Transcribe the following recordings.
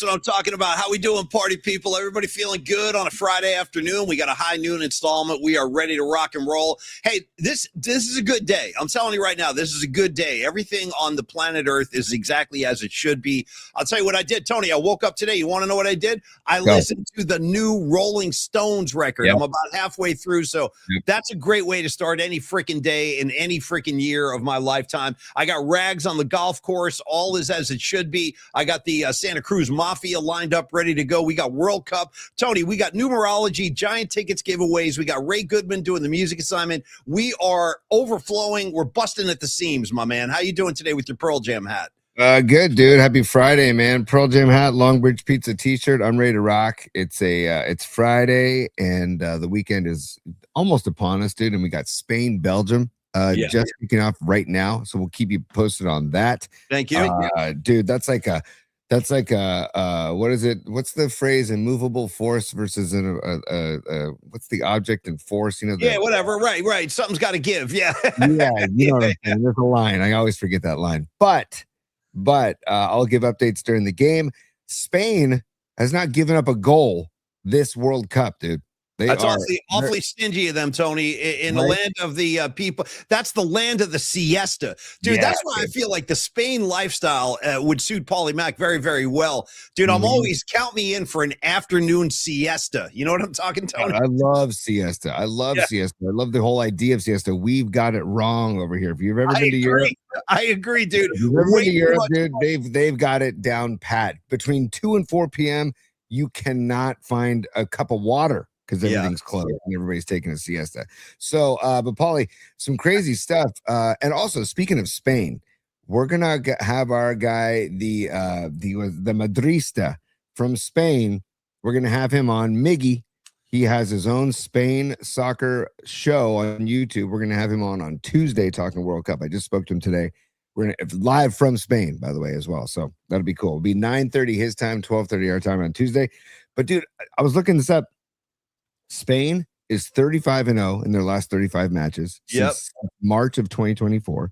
That's what I'm talking about. How we doing, party people? Everybody feeling good on a Friday afternoon? We got a high noon installment. We are ready to rock and roll. Hey, this is a good day. I'm telling you right now, this is a good day. Everything on the planet Earth is exactly as it should be. I'll tell you what I did, Tony. I woke up today. You want to know what I did? I listened to the new Rolling Stones record. Yep. I'm about halfway through, so that's a great way to start any freaking day in any freaking year of my lifetime. I got rags on the golf course. All is as it should be. I got the Santa Cruz Mafia lined up, ready to go. We got World Cup. Tony, we got numerology, giant tickets giveaways. We got Ray Goodman doing the music assignment. We are overflowing. We're busting at the seams, my man. How you doing today with your Pearl Jam hat? Good, dude. Happy Friday, man. Pearl Jam hat, Longbridge Pizza t-shirt. I'm ready to rock. It's Friday, and the weekend is almost upon us, dude. And we got Spain, Belgium. Just kicking off right now, so we'll keep you posted on that. Thank you, dude. That's like a what is it? What's the phrase? Immovable force versus what's the object and force? You know? Whatever. Right. Something's got to give. Yeah. Yeah. You know what I'm saying? There's a line. I always forget that line. But I'll give updates during the game. Spain has not given up a goal this World Cup, dude. That's awfully stingy of them, Tony. In the land of the people, that's the land of the siesta, dude. That's why I feel like the Spain lifestyle would suit Paulie Mac very, very well, dude. I'm always count me in for an afternoon siesta. You know what I'm talking, Tony? I love siesta. I love siesta. I love the whole idea of siesta. We've got it wrong over here. If you've ever been to Europe, I agree, dude. If you've ever been to Europe, dude, they've got it down pat. Between 2 and 4 p.m., you cannot find a cup of water, because everything's closed and everybody's taking a siesta. So, but Paulie, some crazy stuff. And also, speaking of Spain, we're gonna have our guy, the Madrista from Spain. We're gonna have him on, Miggy. He has his own Spain soccer show on YouTube. We're gonna have him on Tuesday talking World Cup. I just spoke to him today. We're gonna live from Spain, by the way, as well. So that'll be cool. It'll be 9:30 his time, 12:30 our time on Tuesday. But dude, I was looking this up. Spain is 35-0 in their last 35 matches since March of 2024.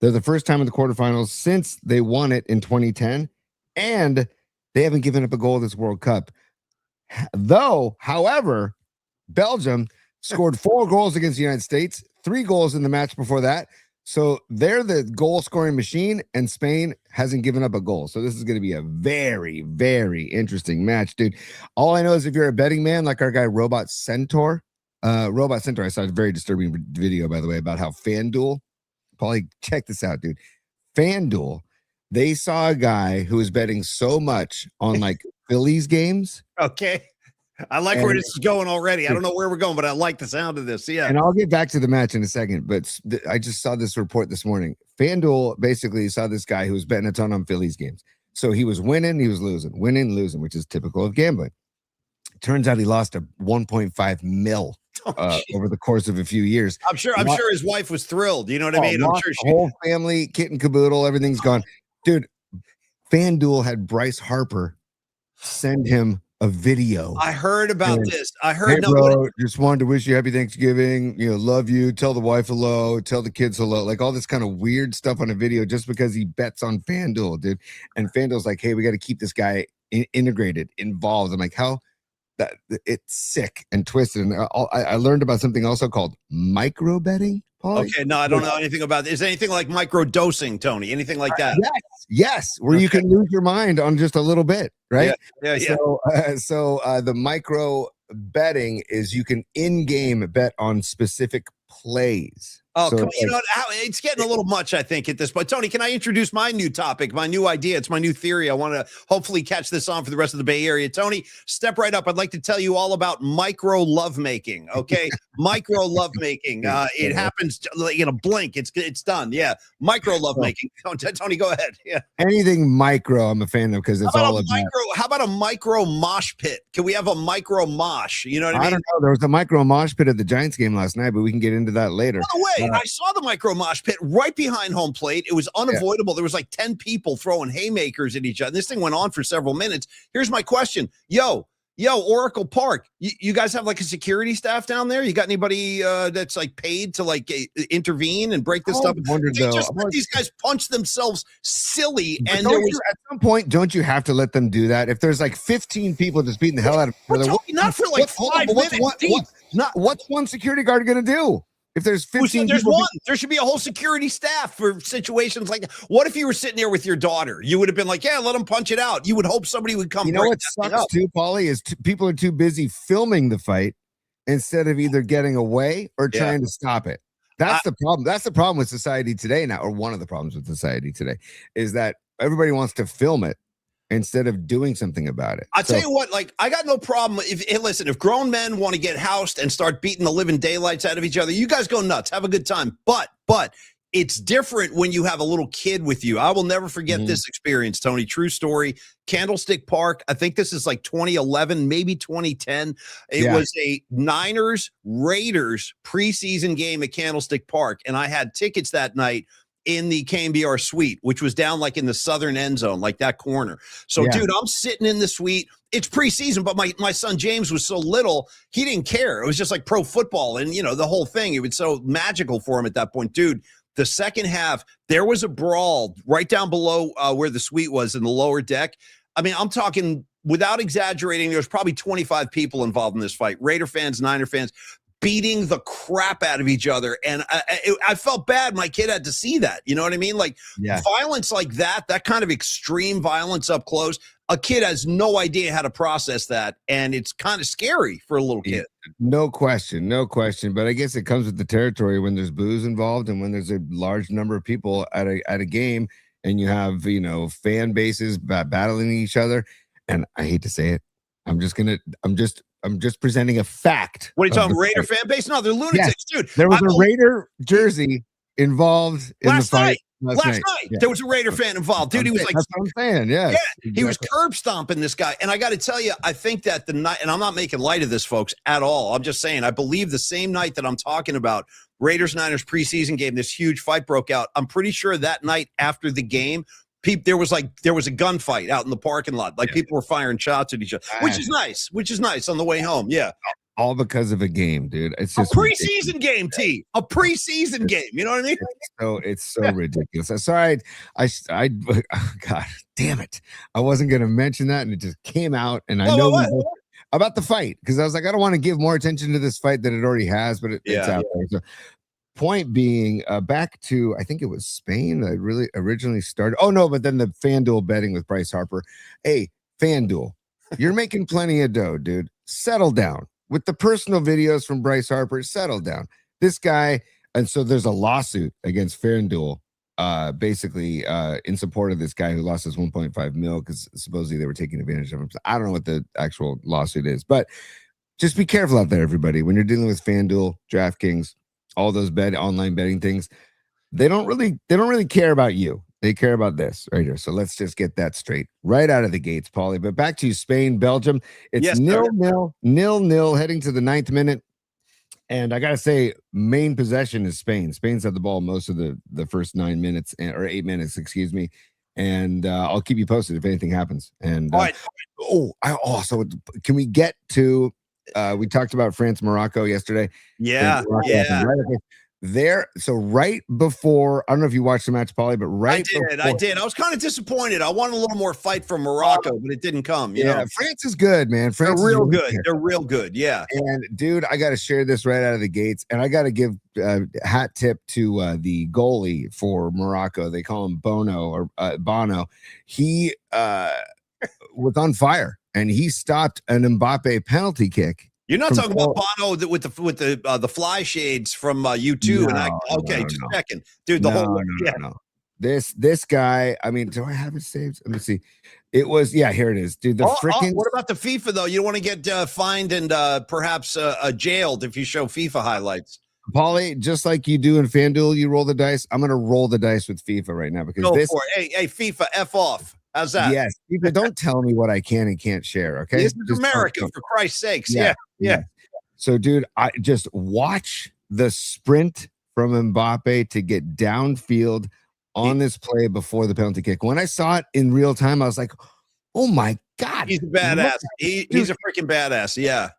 They're the first time in the quarterfinals since they won it in 2010, and they haven't given up a goal this World Cup. However, Belgium scored 4 goals against the United States, 3 goals in the match before that. So they're the goal-scoring machine, and Spain hasn't given up a goal. So this is going to be a very, very interesting match, dude. All I know is if you're a betting man, like our guy Robot Centaur, I saw a very disturbing video, by the way, about how FanDuel, Paulie, check this out, dude. FanDuel, they saw a guy who was betting so much on like Phillies games. Okay. I like where this is going already. I don't know where we're going, but I like the sound of this. Yeah. And I'll get back to the match in a second, but I just saw this report this morning. FanDuel basically saw this guy who was betting a ton on Phillies games. So he was winning, he was losing, losing, which is typical of gambling. Turns out he lost a 1.5 mil over the course of a few years. I'm sure his wife was thrilled. You know what I mean? I'm sure the whole family, kit and caboodle, everything's gone. Dude, FanDuel had Bryce Harper send him a video. I heard about this. I heard. Hey, bro, just wanted to wish you happy Thanksgiving. You know, love you. Tell the wife hello. Tell the kids hello. Like all this kind of weird stuff on a video just because he bets on FanDuel, dude. And FanDuel's like, hey, we got to keep this guy integrated, involved. I'm like, how? That it's sick and twisted. And I learned about something also called micro betting. Okay, no, I don't know anything about it. Is anything like micro dosing, Tony? Anything like that? Yes, where you can lose your mind on just a little bit, right? Yeah. So the micro betting is you can in-game bet on specific plays. Oh, so, you know, it's getting a little much, I think, at this point. Tony, can I introduce my new topic, my new idea? It's my new theory. I want to hopefully catch this on for the rest of the Bay Area. Tony, step right up. I'd like to tell you all about micro lovemaking, okay? Micro lovemaking. It happens in a blink. It's done. Yeah, micro lovemaking. Tony, go ahead. Yeah. Anything micro, I'm a fan of because it's all about. How about a micro mosh pit? Can we have a micro mosh? You know what I mean? I don't know. There was a micro mosh pit at the Giants game last night, but we can get into that later. By the way, I saw the micro mosh pit right behind home plate. It was unavoidable. There was like 10 people throwing haymakers at each other. This thing went on for several minutes. Here's my question. Yo, Yo, Oracle Park, you guys have like a security staff down there? You got anybody that's like paid to like intervene and break this stuff? Wondered, They just let these guys punch themselves silly. And there was, at some point, don't you have to let them do that? If there's like 15 people just beating the hell out of each other, not for like 5 minutes. What's one security guard going to do? If there's 15 there's people, one. There should be a whole security staff for situations like that. What if you were sitting there with your daughter? You would have been like, yeah, let them punch it out. You would hope somebody would come. You know what sucks too, Paulie, is people are too busy filming the fight instead of either getting away or trying to stop it. That's the problem. That's the problem with society today now, or one of the problems with society today, is that everybody wants to film it instead of doing something about it. I'll tell you what, like, I got no problem. If grown men want to get housed and start beating the living daylights out of each other, you guys go nuts. Have a good time. But it's different when you have a little kid with you. I will never forget this experience, Tony. True story. Candlestick Park. I think this is like 2011, maybe 2010. It was a Niners Raiders preseason game at Candlestick Park. And I had tickets that night in the KMBR suite, which was down like in the southern end zone, like that corner. So, dude, I'm sitting in the suite. It's preseason, but my son James was so little, he didn't care. It was just like pro football and, the whole thing. It was so magical for him at that point. Dude, the second half, there was a brawl right down below where the suite was in the lower deck. I mean, I'm talking, without exaggerating, there was probably 25 people involved in this fight. Raider fans, Niner fans, beating the crap out of each other. And I felt bad. My kid had to see that. You know what I mean? Like violence like that kind of extreme violence up close, a kid has no idea how to process that. And it's kind of scary for a little kid. No question. But I guess it comes with the territory when there's booze involved and when there's a large number of people at a game and you have, fan bases battling each other. And I hate to say it. I'm just presenting a fact. What are you talking, Raider fan base? No, they're lunatics, dude. There was a Raider jersey involved in the fight. Last night. There was a Raider fan involved. Dude, he was like, that's what I'm saying. Yeah. He was curb stomping this guy. And I got to tell you, I think that the night, and I'm not making light of this, folks, at all. I'm just saying, I believe the same night that I'm talking about, Raiders-Niners preseason game, this huge fight broke out. I'm pretty sure that night after the game, there was a gunfight out in the parking lot. Like people were firing shots at each other, which is nice on the way home. Yeah. All because of a game, dude. It's just a preseason game, T. A preseason game. You know what I mean? It's so ridiculous. I'm sorry. God damn it. I wasn't going to mention that. And it just came out. And I know about the fight, because I was like, I don't want to give more attention to this fight than it already has, but it's out there. So, point being, back to, I think it was Spain that really originally started. Oh, no, but then the FanDuel betting with Bryce Harper. Hey, FanDuel, you're making plenty of dough, dude. Settle down. With the personal videos from Bryce Harper, settle down. This guy, and so there's a lawsuit against FanDuel, basically in support of this guy who lost his 1.5 mil because supposedly they were taking advantage of him. So I don't know what the actual lawsuit is, but just be careful out there, everybody. When you're dealing with FanDuel, DraftKings, all those online betting things, they don't really care about you. They care about this right here. So let's just get that straight right out of the gates, Paulie. But back to Spain, Belgium. It's 0-0 heading to the 9th minute. And I got to say, main possession is Spain. Spain's had the ball most of the first 9 minutes or 8 minutes, excuse me. And I'll keep you posted if anything happens. And all right. So can we get to we talked about France, Morocco yesterday. Yeah. There, so right before, I don't know if you watched the match, Paulie, but I did. I was kind of disappointed. I wanted a little more fight from Morocco, but it didn't come. You know? France is good, man. They're real good. They're real good. Yeah. And dude, I got to share this right out of the gates, and I got to give hat tip to the goalie for Morocco. They call him Bono. He was on fire, and he stopped an Mbappe penalty kick. You're not talking about Bono with the fly shades from U2 just checking, dude. No. This guy. I mean, do I have it saved? Let me see. It was here it is, dude. What about the FIFA though? You don't want to get fined and perhaps jailed if you show FIFA highlights. Paulie, just like you do in FanDuel, you roll the dice. I'm gonna roll the dice with FIFA right now because Hey, FIFA, F off. How's that? Yes. People, don't tell me what I can and can't share. Okay. This is America, for Christ's sakes. Yeah. So, dude, I just watch the sprint from Mbappe to get downfield on this play before the penalty kick. When I saw it in real time, I was like, Oh my God. He's a badass. He's a freaking badass. Yeah.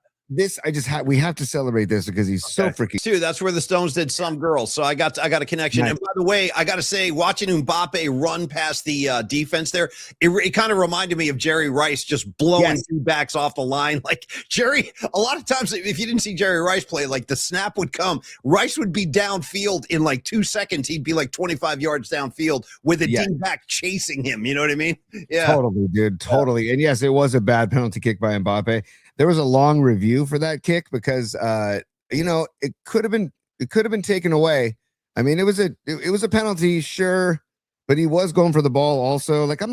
We have to celebrate this because he's so freaking too. That's where the Stones did Some Girls. So I got a connection. Nice. And by the way, I got to say, watching Mbappe run past the defense there, it kind of reminded me of Jerry Rice just blowing two backs off the line. Like Jerry, a lot of times, if you didn't see Jerry Rice play, like the snap would come, Rice would be downfield in like 2 seconds. He'd be like 25 yards downfield with a D-back chasing him. You know what I mean? Yeah. Totally, dude. Totally. And yes, it was a bad penalty kick by Mbappe. There was a long review for that kick because it could have been taken away. I mean, it was a penalty, sure, but he was going for the ball also. Like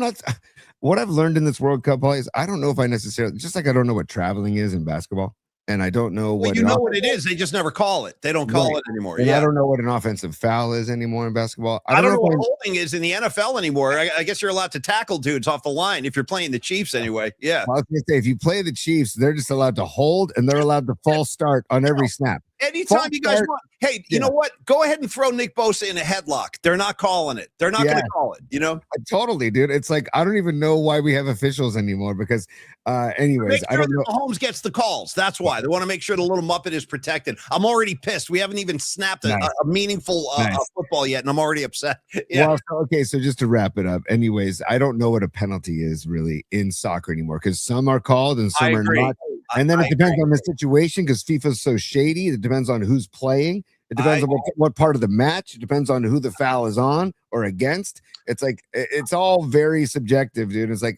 what I've learned in this World Cup is I don't know if I necessarily, just like I don't know what traveling is in basketball. And I don't know what what it is. They just never call it. They don't call it anymore. And I don't know what an offensive foul is anymore in basketball. I don't know what holding is in the NFL anymore. I guess you're allowed to tackle dudes off the line if you're playing the Chiefs anyway. Yeah. Well, I was gonna say, if you play the Chiefs, they're just allowed to hold and they're allowed to false start on every snap. Anytime you guys want. Hey, you know what? Go ahead and throw Nick Bosa in a headlock. They're not calling it. They're not going to call it, Totally, dude. It's like, I don't even know why we have officials anymore because anyways, I don't know. Mahomes gets the calls. That's why. They want to make sure the little Muppet is protected. I'm already pissed. We haven't even snapped a meaningful football yet, and I'm already upset. Yeah. Well, so just to wrap it up, anyways, I don't know what a penalty is really in soccer anymore because some are called and some are not. And then it depends on the situation because FIFA's so shady. It depends on who's playing. It depends on what part of the match. It depends on who the foul is on or against. It's like it's all very subjective, dude. It's like,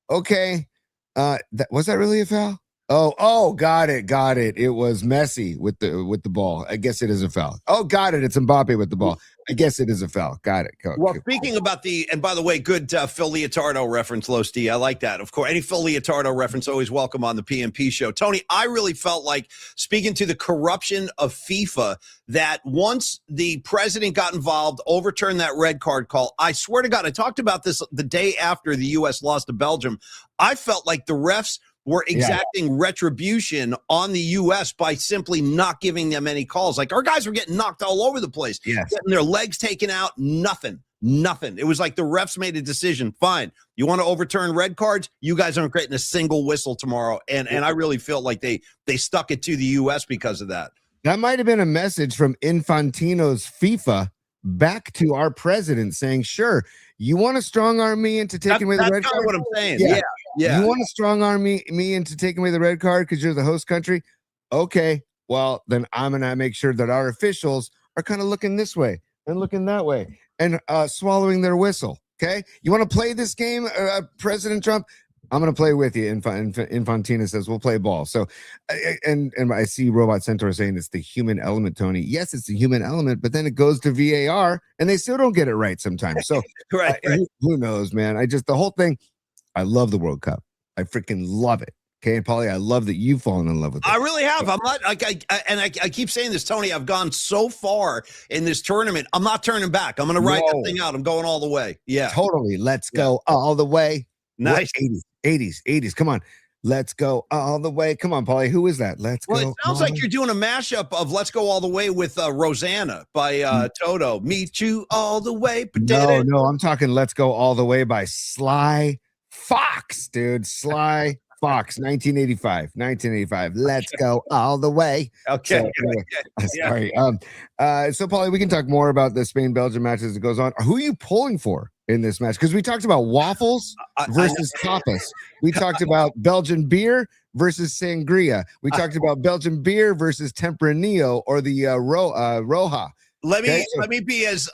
okay, was that really a foul? Oh, got it. It was Messi with the ball. I guess it is a foul. Oh, got it. It's Mbappe with the ball. I guess it is a foul. Got it. Well, speaking about and by the way, good Phil Leotardo reference, Los D. I like that. Of course, any Phil Leotardo reference, always welcome on the PMP show. Tony, I really felt like, speaking to the corruption of FIFA, that once the president got involved, overturned that red card call, I swear to God, I talked about this the day after the U.S. lost to Belgium. I felt like the refs were exacting retribution on the U.S. by simply not giving them any calls. Like, our guys were getting knocked all over the place, getting their legs taken out, nothing. It was like the refs made a decision. Fine, you want to overturn red cards? You guys aren't getting a single whistle tomorrow. And I really felt like they stuck it to the U.S. because of that. That might have been a message from Infantino's FIFA back to our president saying, sure, you want to strong arm me into taking away the red card? That's kind of what I'm saying. Yeah. You want to strong arm me into taking away the red card because you're the host country? Okay, well, then I'm going to make sure that our officials are kind of looking this way and looking that way and swallowing their whistle. Okay, you want to play this game, President Trump? I'm going to play with you. Infantino says we'll play ball. So, and I see Robot Centaur saying it's the human element, Tony. Yes, it's the human element, but then it goes to VAR and they still don't get it right sometimes. So, right. Who knows, man? The whole thing. I love the World Cup. I freaking love it. Okay, and Paulie, I love that you've fallen in love with it. I really have. I'm not. I keep saying this, Tony. I've gone so far in this tournament. I'm not turning back. I'm going to ride that thing out. I'm going all the way. Yeah, totally. Let's go all the way. Nice. 80s. Come on. Let's go all the way. Come on, Paulie. Who is that? Let's go. Well, it sounds like you're doing a mashup of Let's Go All the Way with Rosanna by Toto. Meet you all the way. No. I'm talking Let's Go All the Way by Sly Fox, dude. Sly Fox, 1985. Let's go all the way. Okay. Sorry. So, Paulie, we can talk more about the Spain-Belgium match as it goes on. Who are you pulling for in this match? Because we talked about waffles versus tapas. We talked about Belgian beer versus sangria. We talked about Belgian beer versus Tempranillo or the Roja. Let me be as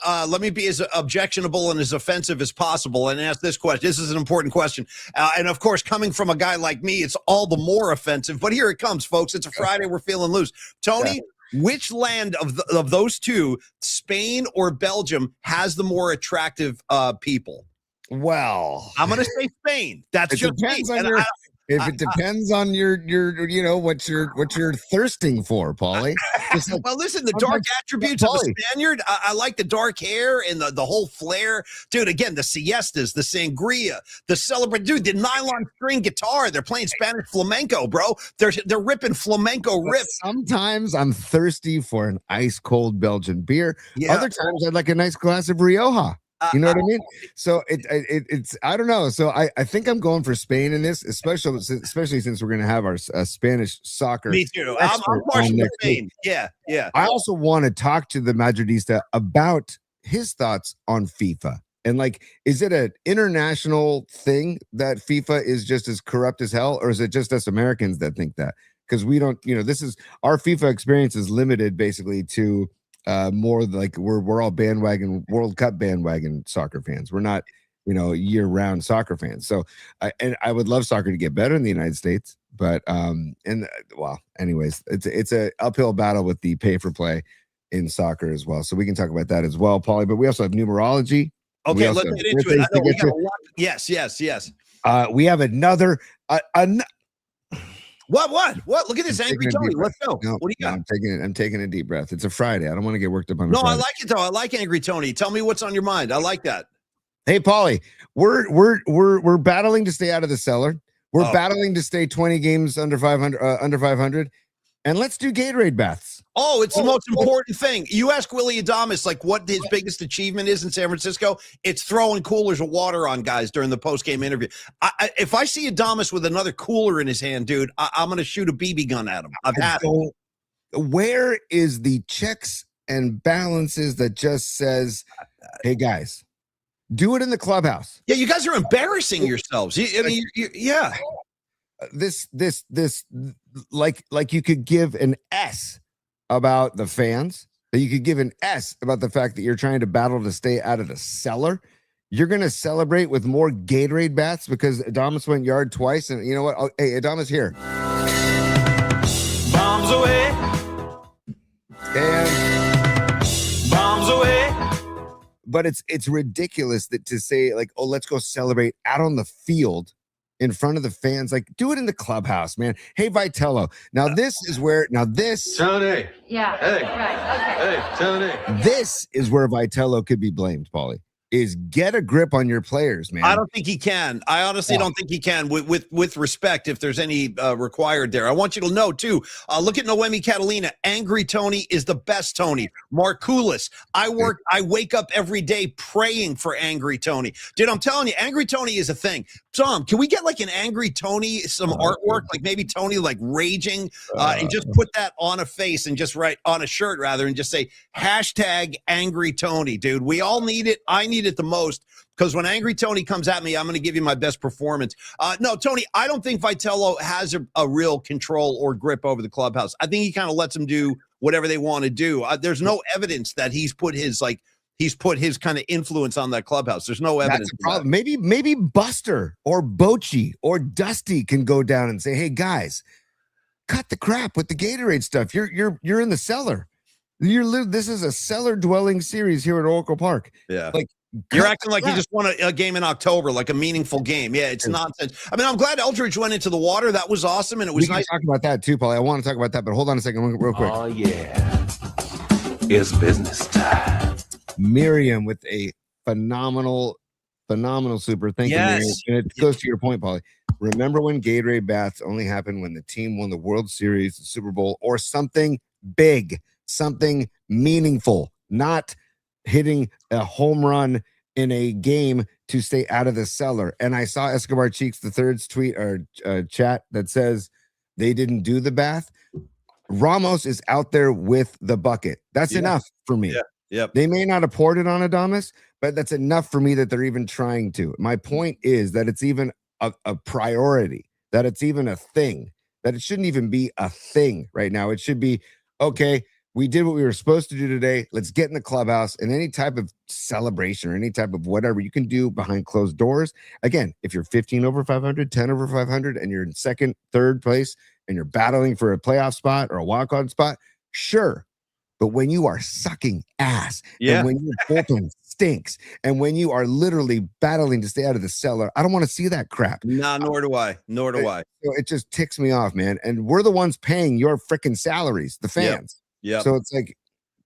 objectionable and as offensive as possible and ask this question. This is an important question. And of course, coming from a guy like me, it's all the more offensive. But here it comes, folks. It's a Friday. We're feeling loose. Tony, which land of those two, Spain or Belgium, has the more attractive people? Well, I'm going to say Spain. That's just me. If it depends on your what you're thirsting for, Paulie. Like, well, listen, the dark attributes of the Spaniard. I like the dark hair and the whole flair, dude. Again, the siestas, the sangria, the celebrate, dude. The nylon string guitar. They're playing Spanish flamenco, bro. They're ripping flamenco riffs. Sometimes I'm thirsty for an ice cold Belgian beer. Yeah. Other times I'd like a nice glass of Rioja. You know what I mean? So it's I don't know. So I think I'm going for Spain in this, especially since we're going to have our Spanish soccer. Me too. I'm partial to Spain. Yeah. I also want to talk to the Madridista about his thoughts on FIFA. And like, is it an international thing that FIFA is just as corrupt as hell, or is it just us Americans that think that? Because we don't, this is our FIFA experience is limited basically to more like we're all bandwagon World Cup bandwagon soccer fans. We're not, year-round soccer fans. So I would love soccer to get better in the United States, but anyways, it's a uphill battle with the pay for play in soccer as well. So we can talk about that as well, Paulie. But we also have numerology. Okay, let's get into it. I know we got a lot. Yes. We have another. What? Look at this angry Tony. Let's go. No, what do you got? I'm taking a deep breath. It's a Friday. I don't want to get worked up on. No, I like it though. I like angry Tony. Tell me what's on your mind. I like that. Hey, Paulie, we're battling to stay out of the cellar. We're battling to stay 20 games under 500. And let's do Gatorade baths. Oh, it's the most important thing. You ask Willy Adames like what his biggest achievement is in San Francisco. It's throwing coolers of water on guys during the post-game interview. If I see Adames with another cooler in his hand, dude, I'm going to shoot a BB gun at him. I've had it. Where is the checks and balances that just says, hey, guys, do it in the clubhouse? Yeah, you guys are embarrassing yourselves. Yeah. This like you could give an S about the fans, that you could give an S about the fact that you're trying to battle to stay out of the cellar. You're going to celebrate with more Gatorade bats because Adames went yard twice. And you know what? Hey, Adames here. Bombs away. And bombs away. But it's ridiculous that to say like, oh, let's go celebrate out on the field in front of the fans. Like, do it in the clubhouse, man. Hey, Vitello. Now Tony. Yeah. Hey. Right. Okay. Hey, Tony. This is where Vitello could be blamed, Paulie. Is get a grip on your players, man. I don't think he can. I honestly don't think he can. With respect, if there's any required there, I want you to know too. Look at Noemi Catalina. Angry Tony is the best Tony. Markoulis. I wake up every day praying for Angry Tony, dude. I'm telling you, Angry Tony is a thing. Tom, can we get like an Angry Tony, some artwork, like maybe Tony like raging, and just put that on a face and just write on a shirt rather, and just say hashtag Angry Tony, dude. We all need it. I need it the most because when Angry Tony comes at me, I'm going to give you my best performance. No, Tony, I don't think Vitello has a real control or grip over the clubhouse. I think he kind of lets them do whatever they want to do. There's no evidence that he's put his kind of influence on that clubhouse. There's no evidence. That's a problem. Maybe Buster or Bochy or Dusty can go down and say, hey guys, cut the crap with the Gatorade stuff. You're in the cellar. This is a cellar dwelling series here at Oracle Park. Yeah. Like, you're acting like you just won a game in October, like a meaningful game. Yeah, it's nonsense. I mean, I'm glad Eldridge went into the water. That was awesome, and it was nice. We can talk about that too, Paulie. I want to talk about that, but hold on a second real quick. Oh, yeah. It's business time. Miriam with a phenomenal super. Thank you, Miriam. And it goes to your point, Paulie. Remember when Gatorade baths only happened when the team won the World Series, the Super Bowl, or something big, something meaningful, not hitting a home run in a game to stay out of the cellar. And I saw Escobar Cheeks III's tweet or chat that says they didn't do the bath. Ramos is out there with the bucket. That's enough for me. Yeah. Yep. They may not have poured it on Adames, but that's enough for me that they're even trying to. My point is that it's even a priority, that it's even a thing, that it shouldn't even be a thing right now. It should be, okay, we did what we were supposed to do today. Let's get in the clubhouse, and any type of celebration or any type of whatever you can do behind closed doors. Again, if you're 15 over 500, 10 over 500, and you're in second, third place, and you're battling for a playoff spot or a wild card spot, sure. But when you are sucking ass, and when your bullpen stinks, and when you are literally battling to stay out of the cellar, I don't want to see that crap. Nah, nor do I. So it just ticks me off, man. And we're the ones paying your freaking salaries, the fans. Yeah. So it's like,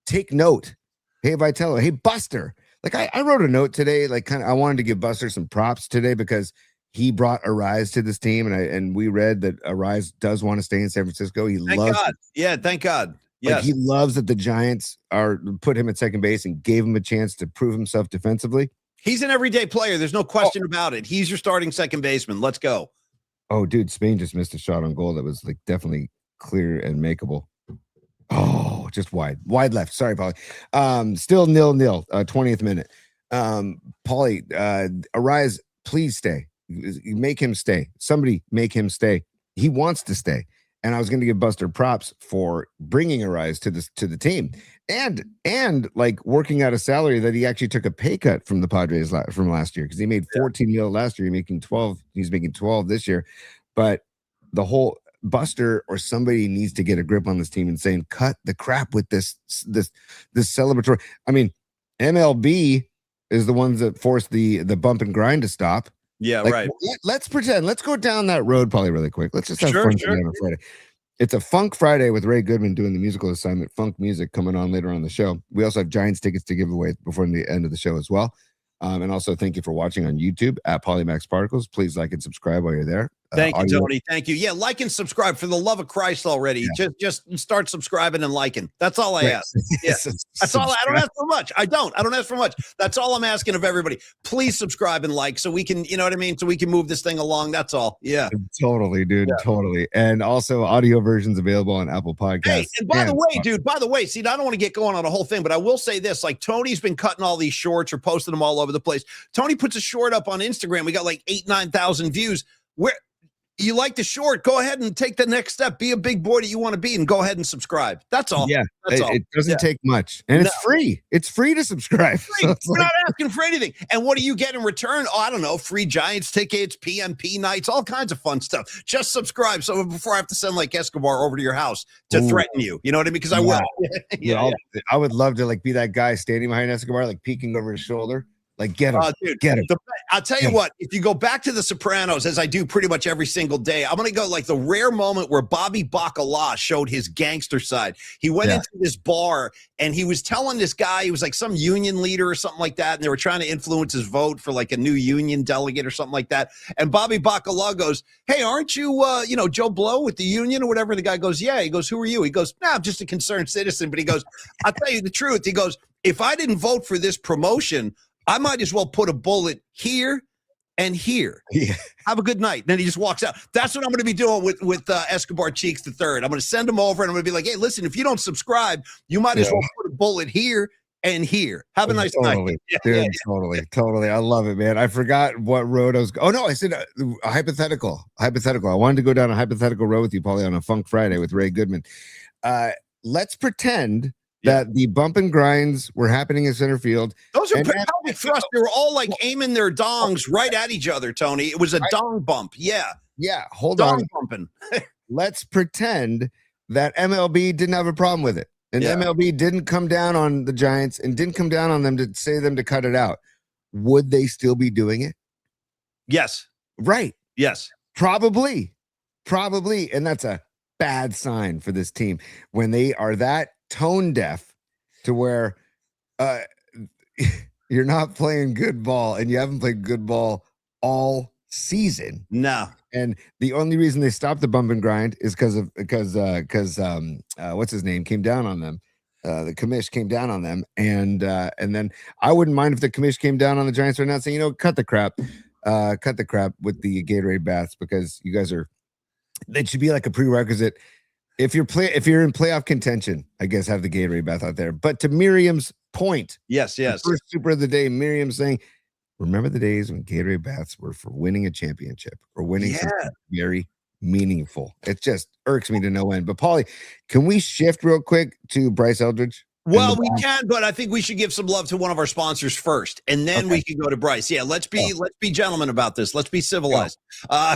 take note. Hey, Vitello. Hey, Buster. Like I wrote a note today. Like I wanted to give Buster some props today because he brought Arise to this team, and we read that Arise does want to stay in San Francisco. Thank God. Yeah, thank God. Yes. Like he loves that the Giants put him at second base and gave him a chance to prove himself defensively. He's an everyday player. There's no question about it. He's your starting second baseman. Let's go. Oh, dude, Spain just missed a shot on goal that was like definitely clear and makeable. Oh, just wide left. Sorry, Paulie. Still 0-0, 20th minute. Paulie, Arise, please stay. Make him stay. Somebody make him stay. He wants to stay. And I was going to give Buster props for bringing Arise to the team, and like working out a salary that he actually took a pay cut from the Padres from last year, because he made 14 mil last year. He's making 12 this year. But the whole Buster or somebody needs to get a grip on this team and saying, cut the crap with this celebratory. I mean, MLB is the ones that forced the bump and grind to stop. Yeah, like, right. Let's pretend. Let's go down that road, Paulie, really quick. Let's just have fun on Friday. It's a Funk Friday with Ray Goodman doing the musical assignment, Funk Music, coming on later on the show. We also have Giants tickets to give away before the end of the show as well. And also thank you for watching on YouTube at Polymax Particles. Please like and subscribe while you're there. Thank you, Tony. Thank you. Yeah, like and subscribe for the love of Christ already. Yeah. Just start subscribing and liking. That's all I ask. Yeah. That's all. I don't ask for much. I don't ask for much. That's all I'm asking of everybody. Please subscribe and like so we can, you know what I mean? So we can move this thing along. That's all. Yeah. Totally, dude. Yeah. Totally. And also audio versions available on Apple Podcasts. Hey, and by the way, see, I don't want to get going on a whole thing, but I will say this, like Tony's been cutting all these shorts or posting them all over the place. Tony puts a short up on Instagram. We got like 8,000-9,000 views. Where you like the short, go ahead and take the next step. Be a big boy that you want to be and go ahead and subscribe. That's all. Yeah, that's all. It doesn't take much. And it's free. It's free to subscribe. Free. So we're not asking for anything. And what do you get in return? Oh, I don't know. Free Giants tickets, PMP nights, all kinds of fun stuff. Just subscribe. So before I have to send like Escobar over to your house to threaten you. You know what I mean? Because I will. I would love to like be that guy standing behind Escobar, like peeking over his shoulder. Like, get him, dude, get him. I'll tell you what, if you go back to The Sopranos, as I do pretty much every single day, I'm going to go like the rare moment where Bobby Bacala showed his gangster side. He went into this bar and he was telling this guy, he was like some union leader or something like that, and they were trying to influence his vote for like a new union delegate or something like that. And Bobby Bacala goes, hey, aren't you, Joe Blow with the union or whatever? And the guy goes, yeah. He goes, who are you? He goes, nah, I'm just a concerned citizen. But he goes, I'll tell you the truth. He goes, if I didn't vote for this promotion, I might as well put a bullet here and here. Yeah. Have a good night. Then he just walks out. That's what I'm going to be doing with Escobar Cheeks III. I'm going to send him over and I'm going to be like, hey, listen, if you don't subscribe, you might as well put a bullet here and here. Have a nice night. Dude, totally. I love it, man. I forgot what road I was. Oh, no, I said a hypothetical. I wanted to go down a hypothetical road with you, Paulie, on a Funk Friday with Ray Goodman. Let's pretend that the bump and grinds were happening in center field. Those are pelvic thrusts. They were all like aiming their dongs right at each other, Tony. It was a dong bump. Yeah. Yeah. Hold dong on. Bumping. Let's pretend that MLB didn't have a problem with it. And MLB didn't come down on the Giants and didn't come down on them to say them to cut it out. Would they still be doing it? Yes. Right. Yes. Probably. And that's a bad sign for this team when they are that tone deaf to where you're not playing good ball and you haven't played good ball all season. No. And the only reason they stopped the bump and grind is because what's his name came down on them. The commish came down on them. And then I wouldn't mind if the commish came down on the Giants right now saying, cut the crap with the Gatorade baths, because you guys it should be like a prerequisite. If you're in playoff contention, I guess have the Gatorade bath out there. But to Miriam's point, yes, the first super of the day, Miriam saying, remember the days when Gatorade baths were for winning a championship or winning something very meaningful. It just irks me to no end. But Paulie, can we shift real quick to Bryce Eldridge? Well, we can, but I think we should give some love to one of our sponsors first, and then we can go to Bryce. Yeah, let's be gentlemen about this. Let's be civilized.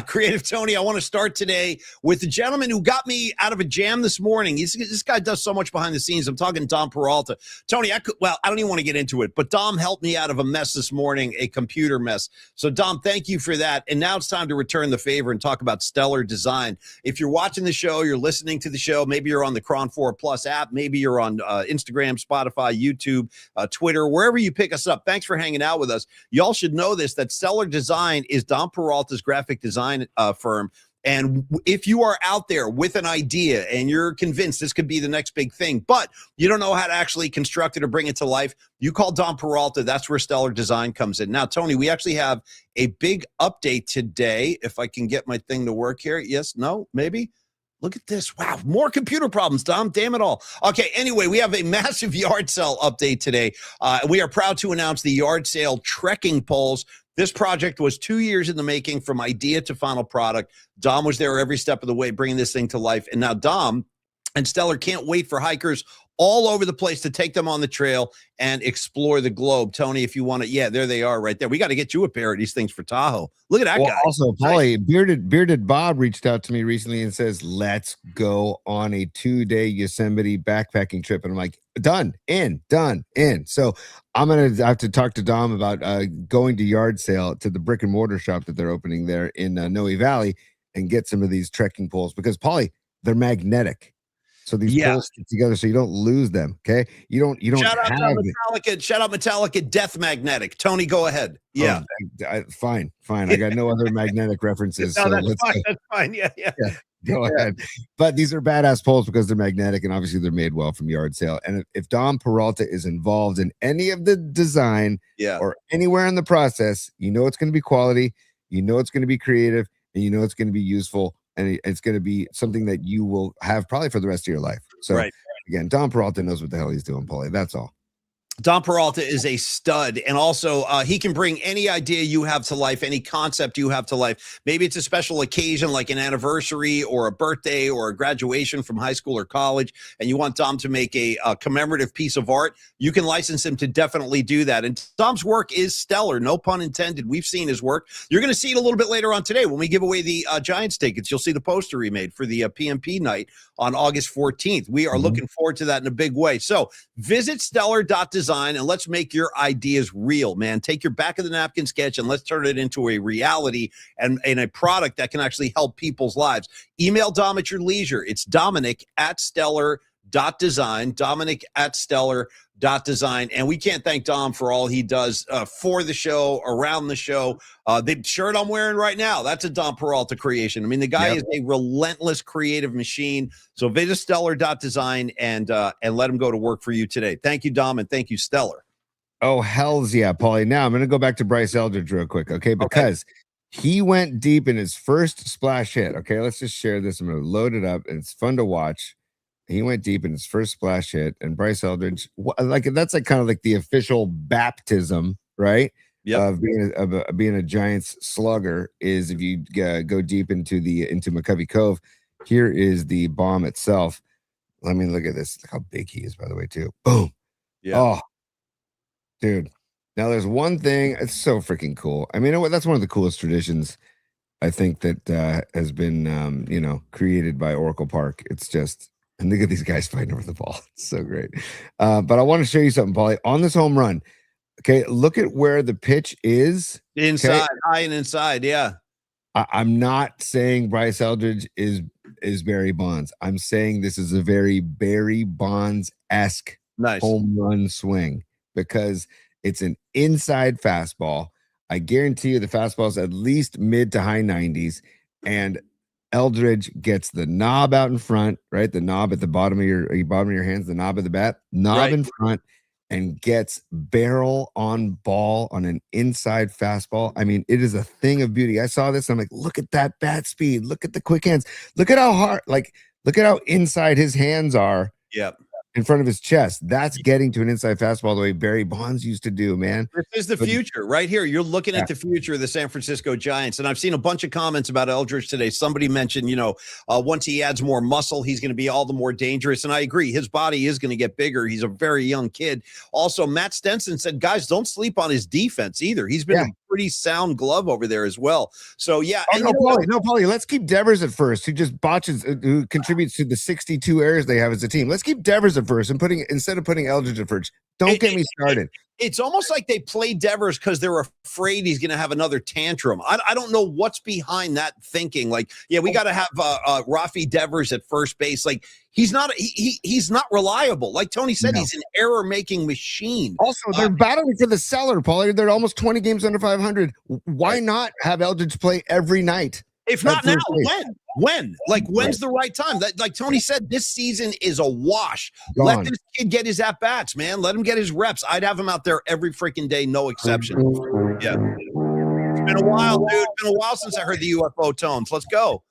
Creative Tony, I want to start today with the gentleman who got me out of a jam this morning. This guy does so much behind the scenes. I'm talking Dom Peralta. Tony, I don't even want to get into it, but Dom helped me out of a mess this morning, a computer mess. So, Dom, thank you for that. And now it's time to return the favor and talk about Stellar Design. If you're watching the show, you're listening to the show, maybe you're on the Cron 4 Plus app, maybe you're on Instagram, Spotify, YouTube, Twitter, wherever you pick us up. Thanks for hanging out with us. Y'all should know this, that Stellar Design is Dom Peralta's graphic design firm. And if you are out there with an idea and you're convinced this could be the next big thing, but you don't know how to actually construct it or bring it to life, you call Dom Peralta. That's where Stellar Design comes in. Now, Tony, we actually have a big update today. If I can get my thing to work here. Yes, no, maybe. Look at this. Wow, more computer problems, Dom. Damn it all. Okay, anyway, we have a massive yard sale update today. We are proud to announce the yard sale trekking poles. This project was 2 years in the making from idea to final product. Dom was there every step of the way, bringing this thing to life. And now Dom and Stellar can't wait for hikers all over the place to take them on the trail and explore the globe. Tony, if you want to, yeah, there they are right there. We got to get you a pair of these things for Tahoe. Look at that guy. Also, Paulie, Bearded Bob reached out to me recently and says, let's go on a 2-day Yosemite backpacking trip. And I'm like, done, in. So I'm going to have to talk to Dom about going to yard sale to the brick and mortar shop that they're opening there in Noe Valley and get some of these trekking poles because, Paulie, they're magnetic. So these poles stick together so you don't lose them. Okay. You don't shout out Metallica. Shout out Metallica Death Magnetic. Tony, go ahead. Yeah. Fine. I got no other magnetic references. No, that's fine. That's fine. Yeah. Go ahead. But these are badass poles because they're magnetic and obviously they're made well from yard sale. And if Dom Peralta is involved in any of the design or anywhere in the process, you know it's going to be quality, you know it's going to be creative, and you know it's going to be useful. And it's going to be something that you will have probably for the rest of your life. So again, Dom Peralta knows what the hell he's doing, Paulie. That's all. Dom Peralta is a stud, and also he can bring any idea you have to life, any concept you have to life. Maybe it's a special occasion like an anniversary or a birthday or a graduation from high school or college, and you want Dom to make a commemorative piece of art. You can license him to definitely do that. And Dom's work is stellar, no pun intended. We've seen his work. You're going to see it a little bit later on today when we give away the Giants tickets. You'll see the poster he made for the PMP night on August 14th. We are looking forward to that in a big way. So visit stellar.design and let's make your ideas real, man. Take your back of the napkin sketch and let's turn it into a reality and a product that can actually help people's lives. Email Dom at your leisure. It's Dominic@stellar.design, Dominic@stellar.design. And we can't thank Dom for all he does for the show, around the show. The shirt I'm wearing right now, that's a Dom Peralta creation. I mean, the guy is a relentless creative machine. So visit stellar.design and let him go to work for you today. Thank you, Dom, and thank you, Stellar. Oh, hells yeah, Paulie. Now I'm going to go back to Bryce Eldridge real quick, okay? Because he went deep in his first splash hit. Okay, let's just share this. I'm going to load it up, and it's fun to watch. He went deep in his first splash hit, and Bryce Eldridge, that's like kind of like the official baptism, right? Of being a Giants slugger is if you go deep into McCovey Cove. Here is the bomb itself. Let me look at this. Look how big he is, by the way, too. Boom. Yeah. Oh, dude. Now there's one thing. It's so freaking cool. I mean, that's one of the coolest traditions I think that has been, created by Oracle Park. It's just. And look at these guys fighting over the ball. It's so great. But I want to show you something, Paulie. On this home run, okay, look at where the pitch is. Inside, high and inside, yeah. I'm not saying Bryce Eldridge is Barry Bonds. I'm saying this is a very Barry Bonds-esque home run swing because it's an inside fastball. I guarantee you the fastball is at least mid to high 90s. And Eldridge gets the knob out in front, right? The knob at the bottom of your hands, the knob of the bat, in front, and gets barrel on ball on an inside fastball. I mean, it is a thing of beauty. I saw this. I'm like, look at that bat speed. Look at the quick hands. Look at how hard, look at how inside his hands are. Yep. In front of his chest. That's getting to an inside fastball the way Barry Bonds used to do, man. This is the future right here. You're looking at the future of the San Francisco Giants. And I've seen a bunch of comments about Eldridge today. Somebody mentioned, once he adds more muscle, he's going to be all the more dangerous. And I agree. His body is going to get bigger. He's a very young kid. Also, Matt Stenson said, guys, don't sleep on his defense either. He's been a pretty sound glove over there as well. So, yeah. Paulie, let's keep Devers at first, who just botches, who contributes to the 62 errors they have as a team. Let's keep Devers at first and instead of putting Eldridge at first. Don't get me started. It's almost like they play Devers because they're afraid he's going to have another tantrum. I don't know what's behind that thinking. Like, we got to have Rafi Devers at first base. Like, he's not reliable. Like Tony said, he's an error-making machine. Also, they're battling for the cellar, Paulie. They're almost 20 games under 500. Why not have Eldridge play every night? If not now, when? When? Like, when's the right time? That, like Tony said, this season is a wash. Let this kid get his at-bats, man. Let him get his reps. I'd have him out there every freaking day, no exception. Yeah. It's been a while, dude. It's been a while since I heard the UFO tones. Let's go.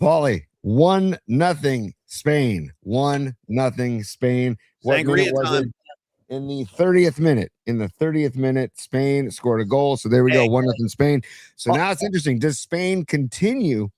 Paulie, 1-0 Spain. 1-0 Spain. What Sangria was time. it? In the 30th minute. In the 30th minute, Spain scored a goal. So there we go. 1-0 Spain. So now it's interesting. Does Spain continue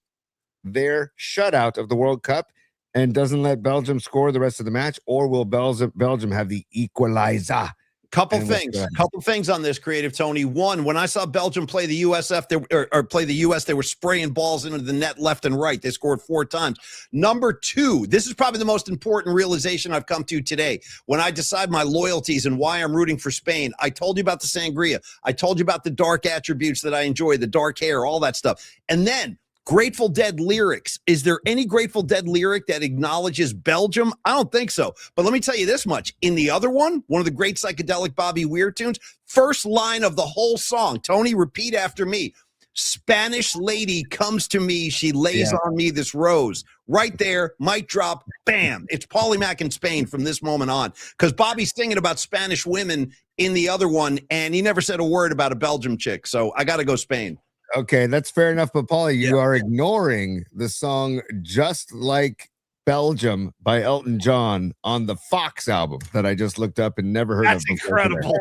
their shutout of the World Cup and doesn't let Belgium score the rest of the match, or will Belgium have the equalizer? Couple things on this, Creative Tony. One, when I saw Belgium play the USF, or play the US, they were spraying balls into the net left and right. They scored 4 times. Number 2, this is probably the most important realization I've come to today. When I decide my loyalties and why I'm rooting for Spain, I told you about the sangria. I told you about the dark attributes that I enjoy, the dark hair, all that stuff. And then Grateful Dead lyrics. Is there any Grateful Dead lyric that acknowledges Belgium? I don't think so. But let me tell you this much. In the other one of the great psychedelic Bobby Weir tunes, first line of the whole song, Tony, repeat after me. Spanish lady comes to me. She lays on me this rose. Right there, mic drop, bam. It's Paulie Mack in Spain from this moment on. Because Bobby's singing about Spanish women in the other one, and he never said a word about a Belgium chick. So I got to go Spain. Okay, that's fair enough. But Paulie, you are ignoring the song Just Like Belgium by Elton John on the Fox album that I just looked up and never heard of. That's incredible.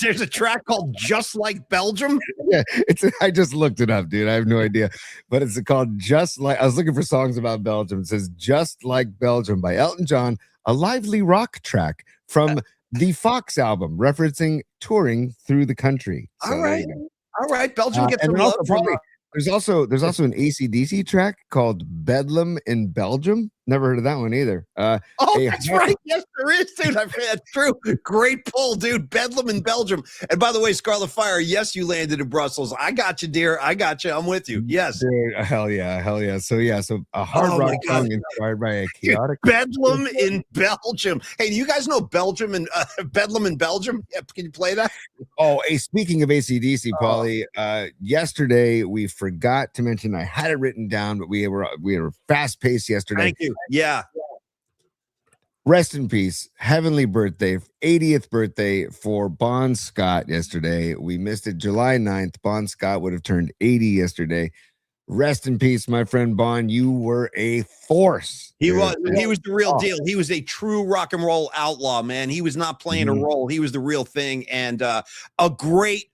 There's a track called Just Like Belgium? Yeah, I just looked it up, dude. I have no idea. But it's called Just Like, I was looking for songs about Belgium. It says Just Like Belgium by Elton John, a lively rock track from the Fox album, referencing touring through the country. So All right, Belgium gets some love. There's also an AC/DC track called Bedlam in Belgium. Never heard of that one either. That's right. Yes, there is, dude. That's true. Great pull, dude. Bedlam in Belgium. And by the way, Scarlet Fire, yes, you landed in Brussels. I got you, dear. I got you. I'm with you. Yes. Dude, hell yeah. So a hard rock song inspired by a chaotic Bedlam in Belgium. Hey, do you guys know Belgium and Bedlam in Belgium? Yeah, can you play that? Oh, hey, speaking of AC/DC, Paulie, yesterday we forgot to mention, I had it written down, but we were fast paced yesterday. Thank you. Yeah. Rest in peace. Heavenly birthday, 80th birthday for Bon Scott yesterday. We missed it July 9th. Bon Scott would have turned 80 yesterday. Rest in peace, my friend Bon. You were a force. He was the real deal. He was a true rock and roll outlaw, man. He was not playing a role. He was the real thing. And a great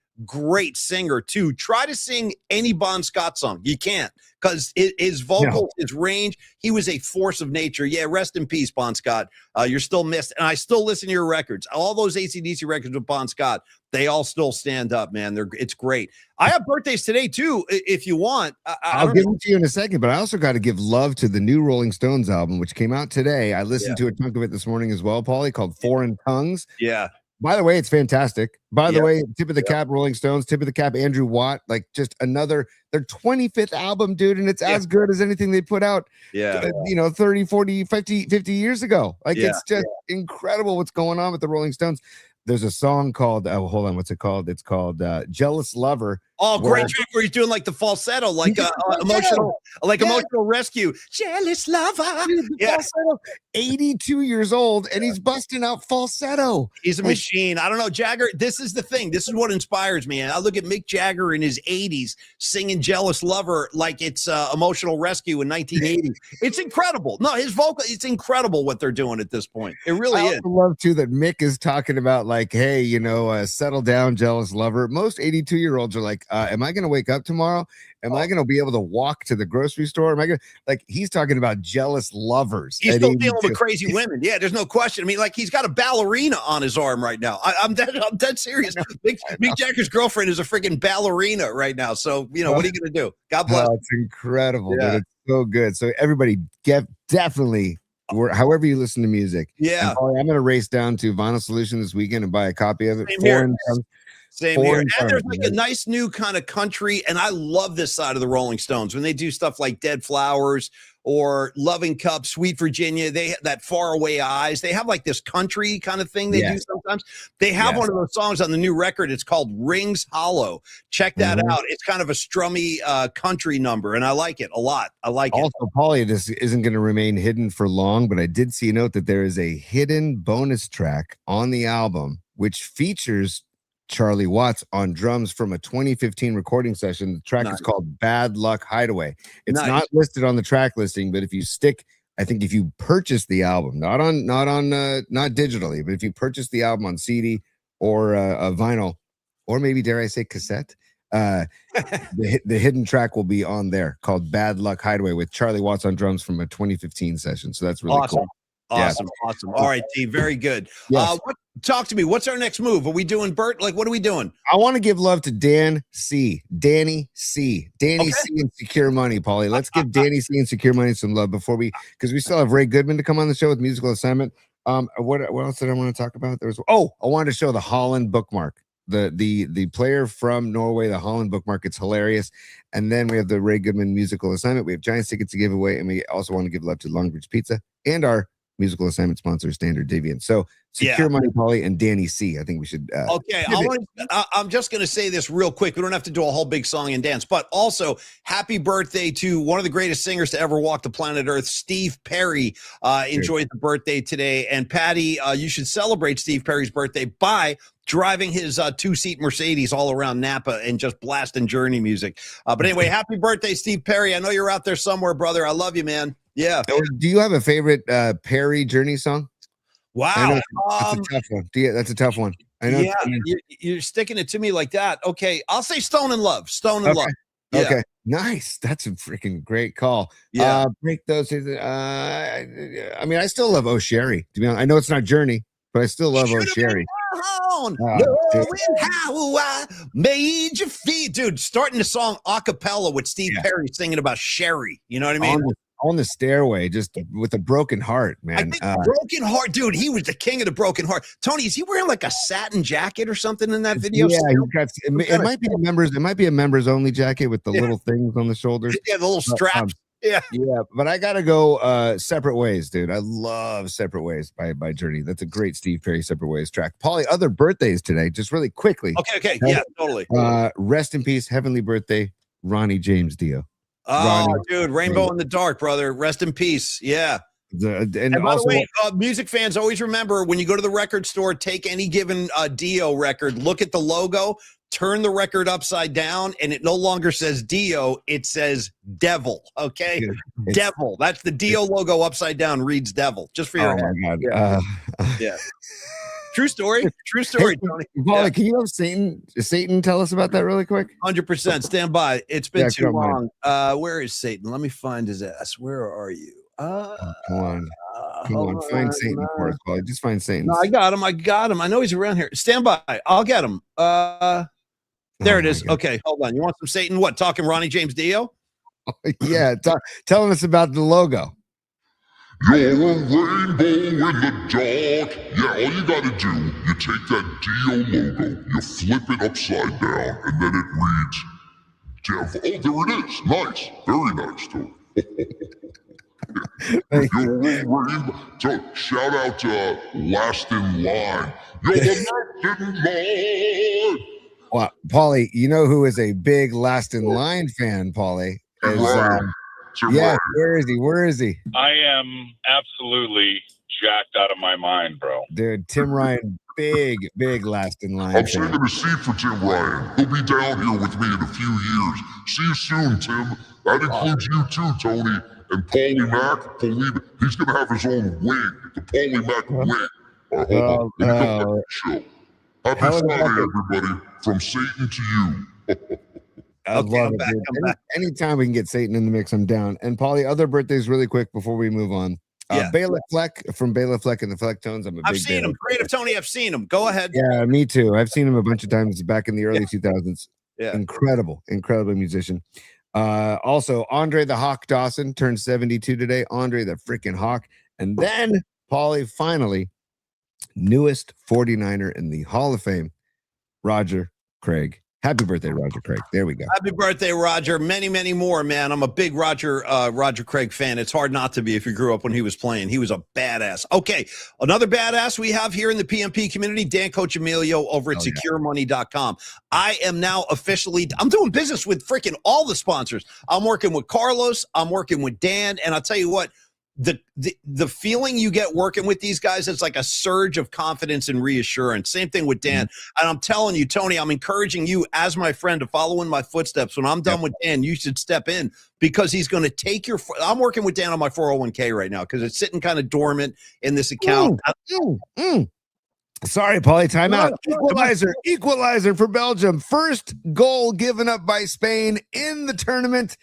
singer too. Try to sing any Bon Scott song. You can't, because his vocals, his range, he was a force of nature. Yeah, rest in peace, Bon Scott. You're still missed. And I still listen to your records. All those AC/DC records with Bon Scott, they all still stand up, man. It's great. I have birthdays today too, if you want. I'll give them to you in a second, but I also got to give love to the new Rolling Stones album, which came out today. I listened to a chunk of it this morning as well, Paulie, called Foreign Tongues. Yeah. By the way, it's fantastic. By the way, tip of the cap, Rolling Stones, tip of the cap, Andrew Watt, like just their 25th album, dude, and it's as good as anything they put out, 30, 40, 50 years ago. Like, it's just incredible what's going on with the Rolling Stones. There's a song called, hold on, what's it called? It's called Jealous Lover. Oh, great track where he's doing like the falsetto, like emotional rescue. Jealous lover. Falsetto. 82 years old, and he's busting out falsetto. He's a machine. I don't know, Jagger. This is the thing. This is what inspires me. And I look at Mick Jagger in his 80s singing Jealous Lover like it's emotional rescue in 1980. It's incredible. No, his vocal, it's incredible what they're doing at this point. It really is. I love too that Mick is talking about like, hey, settle down, jealous lover. Most 82-year-olds are like, am I going to wake up tomorrow? Am I going to be able to walk to the grocery store? Am I going to, like, he's talking about jealous lovers. He's still dealing with crazy women. Yeah, there's no question. I mean, like, he's got a ballerina on his arm right now. I'm dead serious. Mick Jagger's girlfriend is a freaking ballerina right now. So, what are you going to do? God bless. It's incredible, dude. It's so good. So everybody definitely, however you listen to music. Yeah. I'm going to race down to Vinyl Solution this weekend and buy a copy of it. Same here. And there's like a nice new kind of country, and I love this side of the Rolling Stones when they do stuff like Dead Flowers or Loving Cup, Sweet Virginia. They that Far Away Eyes. They have like this country kind of thing they do sometimes. They have one of those songs on the new record. It's called Rings Hollow. Check that out. It's kind of a strummy country number, and I like it a lot. I like it. Also, Paulie, this isn't going to remain hidden for long, but I did see a note that there is a hidden bonus track on the album, which features Charlie Watts on drums from a 2015 recording session. The track is called Bad Luck Hideaway. It's not listed on the track listing, but if you purchase the album, not digitally, but if you purchase the album on CD or a vinyl, or maybe dare I say cassette, the hidden track will be on there called Bad Luck Hideaway with Charlie Watts on drums from a 2015 session. So that's really cool. Awesome. All right, T. Very good. Yes. Talk to me. What's our next move? Are we doing Bert? Like, what are we doing? I want to give love to Danny C. Danny C. and Secure Money, Paulie. Let's give Danny C. and Secure Money some love because we still have Ray Goodman to come on the show with Musical Assignment. What else did I want to talk about? I wanted to show the Holland bookmark. The player from Norway, the Holland bookmark. It's hilarious. And then we have the Ray Goodman Musical Assignment. We have Giants tickets to give away, and we also want to give love to Longbridge Pizza and our Musical Assignment sponsor, Standard Deviant. So Secure Money, Paulie, and Danny C. I think we should. I'm just going to say this real quick. We don't have to do a whole big song and dance, but also happy birthday to one of the greatest singers to ever walk the planet Earth, Steve Perry. Enjoyed the birthday today. And Patty, you should celebrate Steve Perry's birthday by driving his two-seat Mercedes all around Napa and just blasting Journey music. But anyway, happy birthday, Steve Perry. I know you're out there somewhere, brother. I love you, man. Yeah. Do you have a favorite Perry Journey song? Wow. That's a tough one. That's a tough one. I know. Yeah, you're sticking it to me like that. Okay. I'll say Stone in Love. Stone in Love. Yeah. Okay. Nice. That's a freaking great call. Yeah. Break those. I mean, I still love Oh Sherry. To be honest, I know it's not Journey, but I still love Oh Sherry. How I made you feel, dude. Starting the song a cappella with Steve Perry singing about Sherry. You know what I mean? On the stairway, just with a broken heart, man. I think broken heart, dude. He was the king of the broken heart. Tony, is he wearing like a satin jacket or something in that video? Yeah, it might be a members. It might be a members only jacket with the little things on the shoulders. Yeah, the little straps. Yeah. But I gotta go. Separate Ways, dude. I love Separate Ways by Journey. That's a great Steve Perry Separate Ways track. Paulie, other birthdays today, just really quickly. Okay. Yeah, totally. Rest in peace, heavenly birthday, Ronnie James Dio. Oh, dude, Rainbow in the Dark, brother. Rest in peace. Yeah. And by the way, music fans always remember when you go to the record store, take any given Dio record, look at the logo, turn the record upside down, and it no longer says Dio, it says Devil. Okay, Devil. That's the Dio logo upside down. Reads Devil. Just for your head. Yeah. True story. True story, Tony. Paulie, can you have Satan tell us about that really quick? 100%. Stand by. It's been too long. Where is Satan? Let me find his ass. Where are you? Come on. Find Satan for us, Paulie. Just find Satan. No, I got him. I know he's around here. Stand by. I'll get him. There it is. God. Okay, hold on. You want some Satan? What? Talking Ronnie James Dio? Yeah. Telling us about the logo. You're a rainbow in the dark. Yeah, all you gotta do, you take that Dio logo, you flip it upside down, and then it reads Devil. Oh, there it is. Nice. Very nice, too. You're a rainbow. So, shout out to Last in Line. You're the last in line. Well, Paulie, you know who is a big Last in Line fan, Paulie? Yeah, where is he? I am absolutely jacked out of my mind, bro. Dude, Tim Ryan, big Last in Line. I'm saving a seat for Tim Ryan. He'll be down here with me in a few years. See you soon, Tim. That includes you too, Tony. And Paulie Mac, he's going to have his own wing, the Paulie Mac wing. Hold on. Show. Happy Friday, everybody. From Satan to you. I love it, dude. Anytime we can get Satan in the mix, I'm down. And Paulie, other birthdays really quick before we move on. Bela Fleck from Bela Fleck and the Flecktones. I've seen him. Creative Tony, I've seen him. Go ahead. Yeah, me too. I've seen him a bunch of times back in the early 2000s. Yeah. Incredible musician. Also, Andre the Hawk Dawson turned 72 today. Andre the freaking Hawk. And then, Paulie, finally, newest 49er in the Hall of Fame, Roger Craig Happy birthday, Roger Craig. There we go. Happy birthday, Roger. Many, many more, man. I'm a big Roger Craig fan. It's hard not to be if you grew up when he was playing. He was a badass. Okay, another badass we have here in the PMP community, Dan Coach Emilio over at securemoney.com. I am now officially, I'm doing business with freaking all the sponsors. I'm working with Carlos. I'm working with Dan. And I'll tell you what, the feeling you get working with these guys is like a surge of confidence and reassurance. Same thing with Dan. And I'm telling you, Tony, I'm encouraging you as my friend to follow in my footsteps. When I'm done with Dan, you should step in because he's going to take your, I'm working with Dan on my 401k right now because it's sitting kind of dormant in this account. Sorry, Paulie, timeout. Equalizer for Belgium. First goal given up by Spain in the tournament.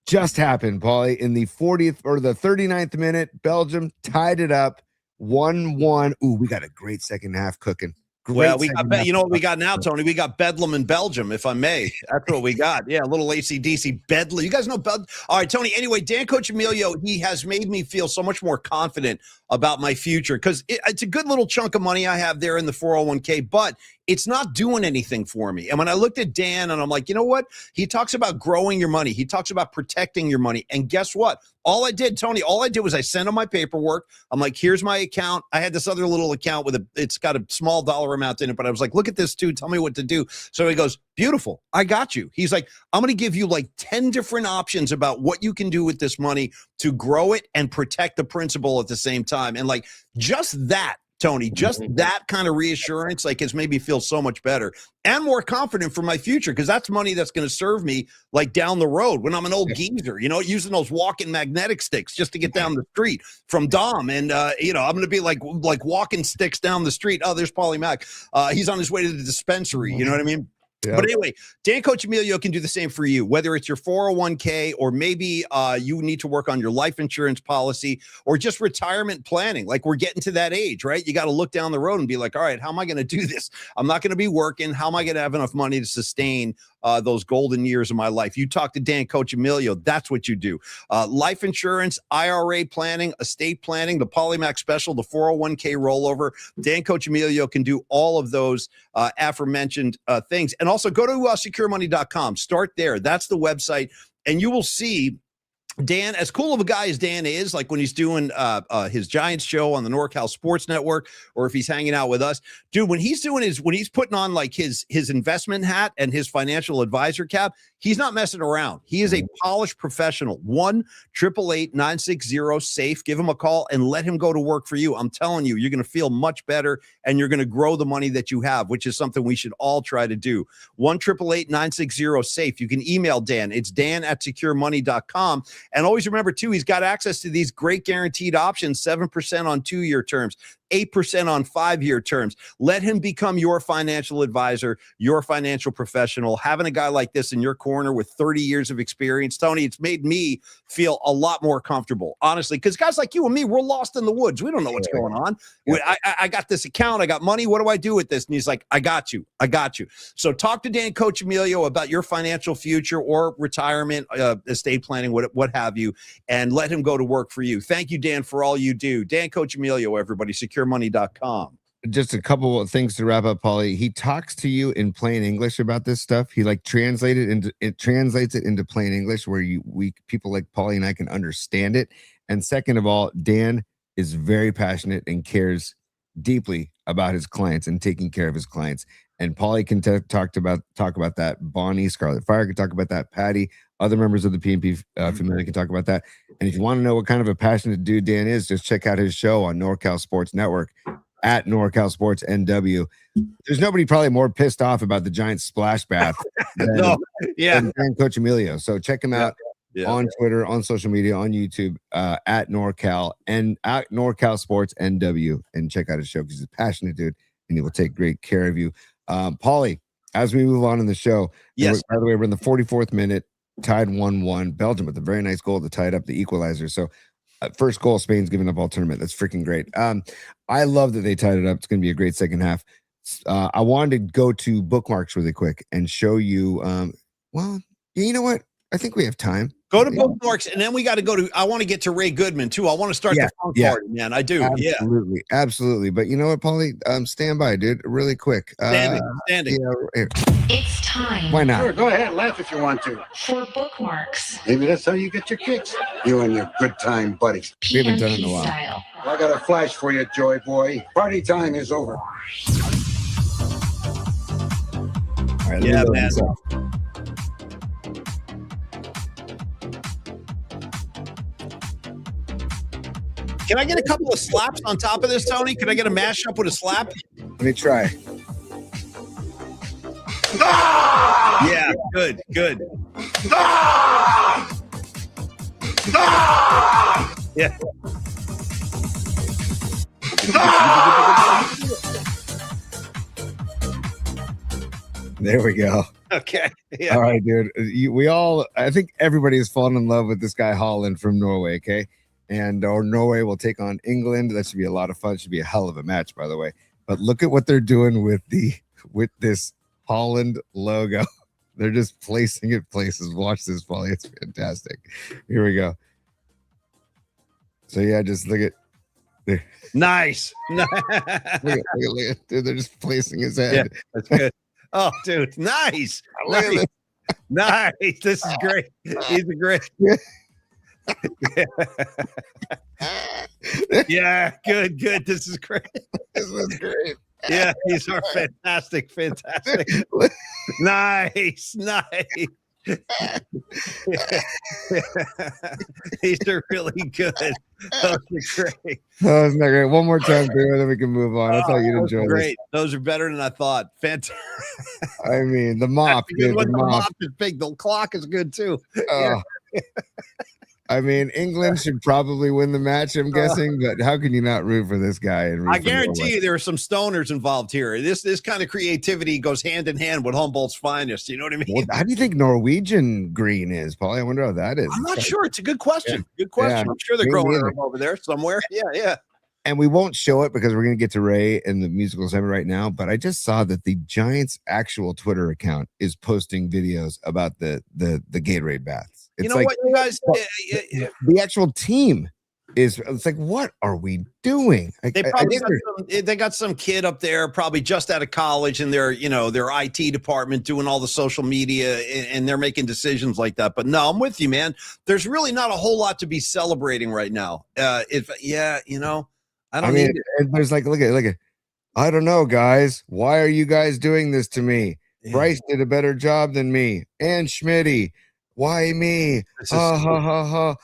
Just happened, Paulie, in the 40th or the 39th minute. Belgium tied it up 1-1. Ooh, we got a great second half cooking. Well, we got, you know what we got now, Tony? We got Bedlam in Belgium, if I may. That's what we got. Yeah, a little AC/DC Bedlam. You guys know Bedlam? All right, Tony. Anyway, Dan Coach Emilio, he has made me feel so much more confident about my future because it's a good little chunk of money I have there in the 401k, but it's not doing anything for me. And when I looked at Dan and I'm like, you know what? He talks about growing your money. He talks about protecting your money. And guess what? All I did, Tony, was I sent him my paperwork. I'm like, here's my account. I had this other little account with it's got a small dollar amount in it, but I was like, look at this, dude. Tell me what to do. So he goes, beautiful. I got you. He's like, I'm going to give you like 10 different options about what you can do with this money to grow it and protect the principal at the same time. And like just that, Tony, just that kind of reassurance, like has made me feel so much better and more confident for my future because that's money that's going to serve me like down the road when I'm an old geezer, you know, using those walking magnetic sticks just to get down the street from Dom. And, you know, I'm going to be like walking sticks down the street. Oh, there's Paulie Mac. He's on his way to the dispensary. You know what I mean? Yep. But anyway, Dan Coach Emilio can do the same for you, whether it's your 401k or maybe you need to work on your life insurance policy or just retirement planning. Like we're getting to that age, right? You got to look down the road and be like, all right, how am I going to do this? I'm not going to be working. How am I going to have enough money to sustain those golden years of my life? You talk to Dan Coach Emilio, that's what you do. Life insurance, IRA planning, estate planning, the Polymac special, the 401k rollover. Dan Coach Emilio can do all of those aforementioned things. And also go to securemoney.com. Start there. That's the website. And you will see Dan, as cool of a guy as Dan is, like when he's doing his Giants show on the NorCal Sports Network, or if he's hanging out with us, dude, when he's putting on like his investment hat and his financial advisor cap, he's not messing around. He is a polished professional. 1-888-960-SAFE. Give him a call and let him go to work for you. I'm telling you, you're going to feel much better and you're going to grow the money that you have, which is something we should all try to do. 1-888-960-SAFE. You can email Dan. It's dan@securemoney.com. And always remember, too, he's got access to these great guaranteed options, 7% on 2-year terms, 8% on 5-year terms. Let him become your financial advisor, your financial professional. Having a guy like this in your corner with 30 years of experience, Tony, it's made me feel a lot more comfortable, honestly, because guys like you and me, we're lost in the woods. We don't know what's going on. Yeah. I got this account. I got money. What do I do with this? And he's like, I got you. I got you. So talk to Dan Coach Emilio about your financial future or retirement, estate planning, what have you, and let him go to work for you. Thank you, Dan, for all you do. Dan Coach Emilio, everybody, securemoney.com. Just a couple of things to wrap up, Paulie. He talks to you in plain English about this stuff. He like translates it into plain English where people like Paulie and I can understand it. And second of all, Dan is very passionate and cares deeply about his clients and taking care of his clients. And Paulie can talk about that. Bonnie, Scarlet Fire can talk about that. Patty, other members of the PNP family can talk about that. And if you want to know what kind of a passionate dude Dan is, just check out his show on NorCal Sports Network at NorCal Sports NW. There's nobody probably more pissed off about the Giants splash bath than Coach Emilio. So check him out on Twitter, on social media, on YouTube, at NorCal and at NorCal Sports NW, and check out his show because he's a passionate dude and he will take great care of you. Paulie, as we move on in the show, yes. By the way, we're in the 44th minute, tied 1-1. Belgium with a very nice goal to tie it up, the equalizer. So first goal, Spain's giving up all tournament. That's freaking great. I love that they tied it up. It's going to be a great second half. I wanted to go to bookmarks really quick and show you. Well, you know what? I think we have time. Go to bookmarks, and then we got to go to. I want to get to Ray Goodman too. I want to start the funk party, man. I do. Absolutely. But you know what, Paulie? Stand by, dude. Really quick. Standing. Yeah, It's time. Why not? Sure, go ahead, laugh if you want to. For bookmarks. Maybe that's how you get your kicks. You and your good time buddies. We haven't done it in a PMP while. style. I got a flash for you, Joy Boy. Party time is over. All right, Yeah, man. Can I get a couple of slaps on top of this, Tony? Can I get a mashup with a slap? Let me try. Yeah, good. Yeah. There we go. Okay. Yeah. All right, dude. I think everybody has fallen in love with this guy Holland from Norway. Okay, and Norway will take on England. That should be a lot of fun. Should be a hell of a match, by the way. But look at what they're doing with this Holland logo. They're just placing it places. Watch this, Paulie. It's fantastic. Here we go. So yeah, just look at. Nice. Look at, dude, they're just placing his head. Yeah, that's good. Oh, dude, nice. Nice. This is great. He's a great. Yeah, good. This is great. This was great. Yeah, these are fantastic. Nice. These are really good. Those are great. Oh, isn't that great? One more time, Peter, then we can move on. I thought you'd enjoy great. Those are better than I thought. Fantastic. I mean, the mop, dude. The mop is big. The clock is good too. I mean, England should probably win the match, I'm guessing, but how can you not root for this guy? I guarantee you there are some stoners involved here. This kind of creativity goes hand in hand with Humboldt's finest. You know what I mean? Well, how do you think Norwegian green is, Paulie? I wonder how that is. I'm not sure. It's a good question. Yeah. Good question. Yeah. I'm sure they're growing herb over there somewhere. Yeah. And we won't show it because we're going to get to Ray and the musical segment right now. But I just saw that the Giants' actual Twitter account is posting videos about the Gatorade baths. It's you know what, you guys? The actual team it's like, what are we doing? They got some kid up there, probably just out of college, and their IT department doing all the social media, and they're making decisions like that. But no, I'm with you, man. There's really not a whole lot to be celebrating right now. I don't mean, there's like, look at. I don't know, guys. Why are you guys doing this to me? Yeah. Bryce did a better job than me, and Schmitty. Why me? Oh,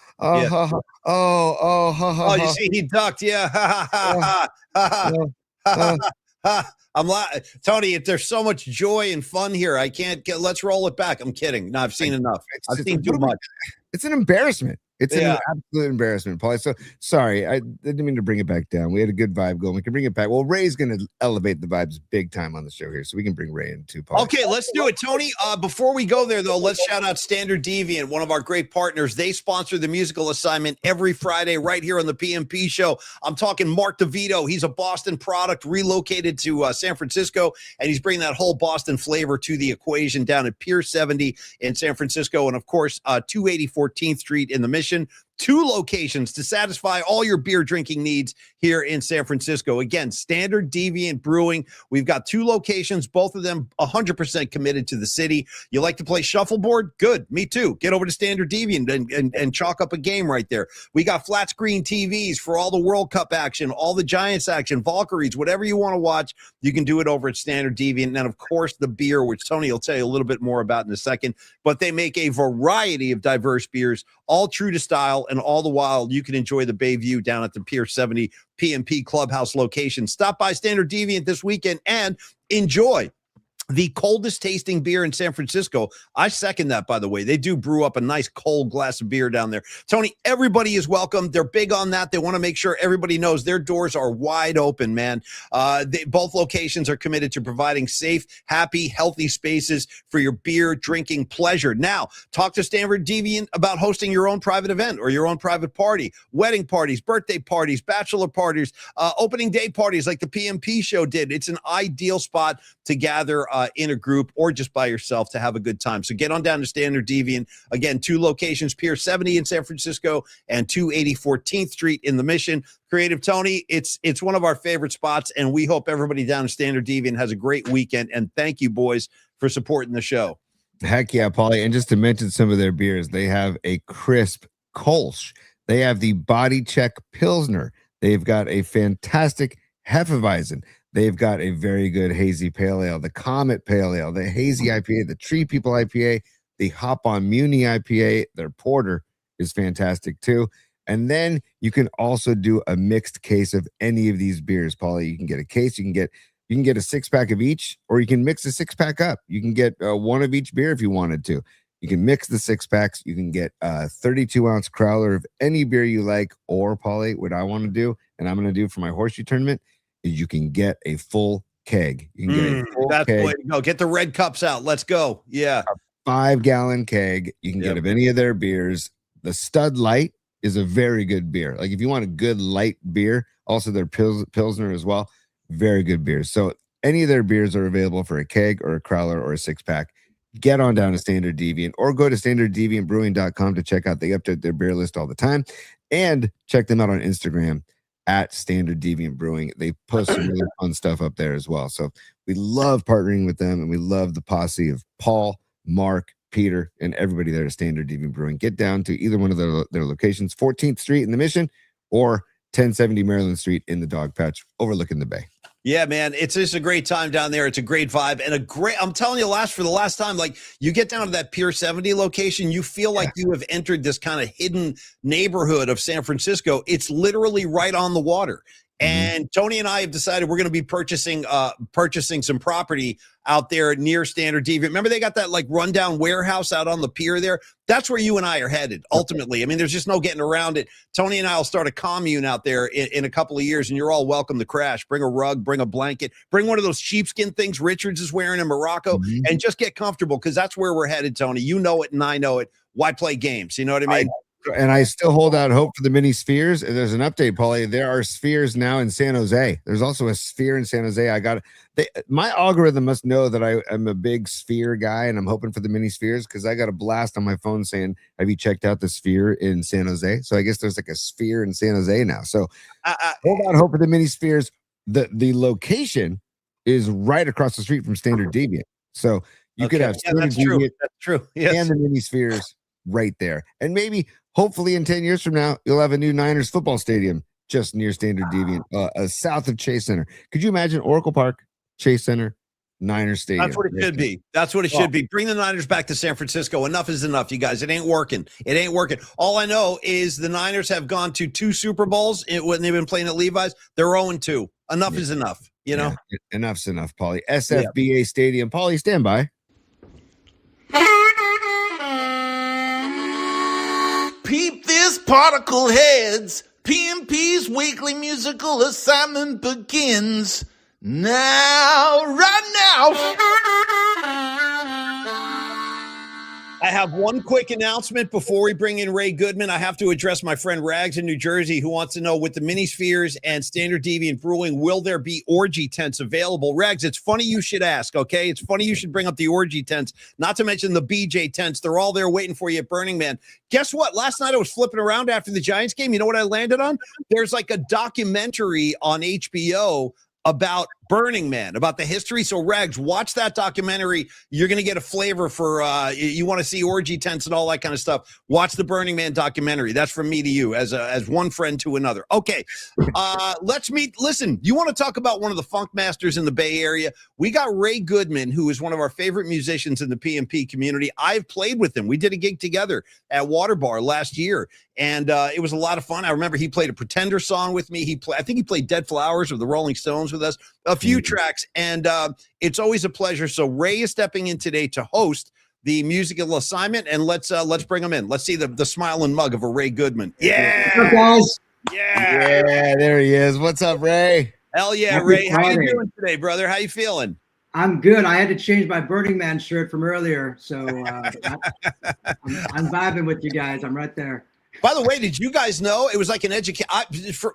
you see, he ducked. Yeah. I'm Tony, if there's so much joy and fun here, I can't get. Let's roll it back. I'm kidding. No, I've seen enough. I've seen too much. It's an embarrassment. It's an absolute embarrassment, Paulie. So sorry, I didn't mean to bring it back down. We had a good vibe going. We can bring it back. Well, Ray's going to elevate the vibes big time on the show here, so we can bring Ray in too, Paulie. Okay, let's do it, Tony. Before we go there, though, let's shout out Standard Deviant, one of our great partners. They sponsor the musical assignment every Friday right here on the PMP show. I'm talking Mark DeVito. He's a Boston product relocated to San Francisco, and he's bringing that whole Boston flavor to the equation down at Pier 70 in San Francisco, and of course, 280 14th Street in the Mission. 2 locations to satisfy all your beer drinking needs here in San Francisco. Again, Standard Deviant Brewing. We've got 2 locations, both of them 100% committed to the city. You like to play shuffleboard? Good. Me too. Get over to Standard Deviant and chalk up a game right there. We got flat screen TVs for all the World Cup action, all the Giants action, Valkyries, whatever you want to watch, you can do it over at Standard Deviant. And then, of course, the beer, which Tony will tell you a little bit more about in a second. But they make a variety of diverse beers, all true to style, and all the while you can enjoy the Bay View down at the Pier 70 PMP Clubhouse location. Stop by Standard Deviant this weekend and enjoy the coldest tasting beer in San Francisco. I second that, by the way. They do brew up a nice cold glass of beer down there. Tony, everybody is welcome. They're big on that. They want to make sure everybody knows their doors are wide open, man. Both locations are committed to providing safe, happy, healthy spaces for your beer drinking pleasure. Now, talk to Standard Deviant about hosting your own private event or your own private party, wedding parties, birthday parties, bachelor parties, opening day parties like the PMP show did. It's an ideal spot to gather in a group or just by yourself to have a good time. So get on down to Standard Deviant. Again, 2 locations, Pier 70 in San Francisco and 280 14th Street in the Mission. Creative Tony, it's one of our favorite spots, and we hope everybody down at Standard Deviant has a great weekend. And thank you, boys, for supporting the show. Heck yeah, Paulie. And just to mention some of their beers, they have a crisp Kolsch. They have the Body Check Pilsner. They've got a fantastic Hefeweizen. They've got a very good hazy pale ale, the Comet Pale Ale, the hazy IPA, the Tree People IPA, the Hop on Muni IPA. Their porter is fantastic too. And then you can also do a mixed case of any of these beers, Paulie. You can get a case, you can get a 6-pack of each, or you can mix a 6-pack up. You can get one of each beer if you wanted to. You can mix the 6-packs. You can get a 32-ounce crowler of any beer you like. Or, Paulie, what I want to do, and I'm going to do for my horseshoe tournament, is you can get a full keg. You can get a full that's keg. The way to go. Get the red cups out. Let's go. Yeah. A 5-gallon keg. You can get of any of their beers. The Stud Light is a very good beer. Like if you want a good light beer, also their Pilsner as well. Very good beers. So any of their beers are available for a keg or a crowler or a 6-pack. Get on down to Standard Deviant or go to standarddeviantbrewing.com to check out. They update their beer list all the time, and check them out on Instagram at Standard Deviant Brewing. They post some really fun stuff up there as well. So we love partnering with them, and we love the posse of Paul, Mark, Peter, and everybody there at Standard Deviant Brewing. Get down to either one of their locations, 14th Street in the Mission or 1070 Maryland Street in the Dog Patch overlooking the bay. Yeah, man, it's just a great time down there. It's a great vibe and I'm telling you, for the last time, like you get down to that Pier 70 location, you feel like you have entered this kind of hidden neighborhood of San Francisco. It's literally right on the water. And Tony and I have decided we're going to be purchasing some property out there near Standard Deviant. Remember they got that like rundown warehouse out on the pier there? That's where you and I are headed ultimately. I mean, there's just no getting around it. Tony and I will start a commune out there in a couple of years, and you're all welcome to crash. Bring a rug, bring a blanket, bring one of those sheepskin things Richards is wearing in Morocco, and just get comfortable, because that's where we're headed, Tony. You know it and I know it. Why play games? You know what I mean? And I still hold out hope for the mini spheres. And there's an update, Paulie. There are spheres now in San Jose. There's also a sphere in San Jose. My algorithm must know that I'm a big sphere guy, and I'm hoping for the mini spheres because I got a blast on my phone saying, "Have you checked out the sphere in San Jose?" So I guess there's like a sphere in San Jose now. So hold out hope for the mini spheres. The location is right across the street from Standard Deviant. So you could have Standard Deviant that's true. Yes. and the mini spheres right there. And maybe hopefully in 10 years from now, you'll have a new Niners football stadium just near Standard Deviant, south of Chase Center. Could you imagine Oracle Park, Chase Center, Niners Stadium? That's what it should be. That's what it should be. Bring the Niners back to San Francisco. Enough is enough, you guys. It ain't working. All I know is the Niners have gone to 2 Super Bowls when they've been playing at Levi's. They're 0-2. Enough is enough, you know? Yeah, enough's enough, Paulie. SFBA Stadium. Paulie, stand by. Peep this, particle heads. PMP's weekly musical assignment begins now, right now. I have one quick announcement before we bring in Ray Goodman. I have to address my friend Rags in New Jersey, who wants to know, with the mini spheres and Standard Deviant Brewing, will there be orgy tents available? Rags, it's funny you should ask, okay? It's funny you should bring up the orgy tents, not to mention the BJ tents. They're all there waiting for you at Burning Man. Guess what? Last night I was flipping around after the Giants game. You know what I landed on? There's like a documentary on HBO about Burning Man, about the history. So Rags, watch that documentary. You're going to get a flavor for, you want to see orgy tents and all that kind of stuff. Watch the Burning Man documentary. That's from me to you as one friend to another. Okay. Let's meet. Listen, you want to talk about one of the funk masters in the Bay Area? We got Ray Goodman, who is one of our favorite musicians in the PMP community. I've played with him. We did a gig together at Water Bar last year, and it was a lot of fun. I remember he played a Pretender song with me. I think he played Dead Flowers of the Rolling Stones with us, a few tracks, and it's always a pleasure. So Ray is stepping in today to host the musical assignment, and let's bring him in. Let's see the smiling mug of a Ray Goodman. Yeah, what's up, guys? Yeah, there he is. What's up, Ray? Hell yeah, Happy Ray. How Friday. you doing today, brother? How you feeling? I'm good. I had to change my Burning Man shirt from earlier, so I'm vibing with you guys. I'm right there. By the way, did you guys know it was like an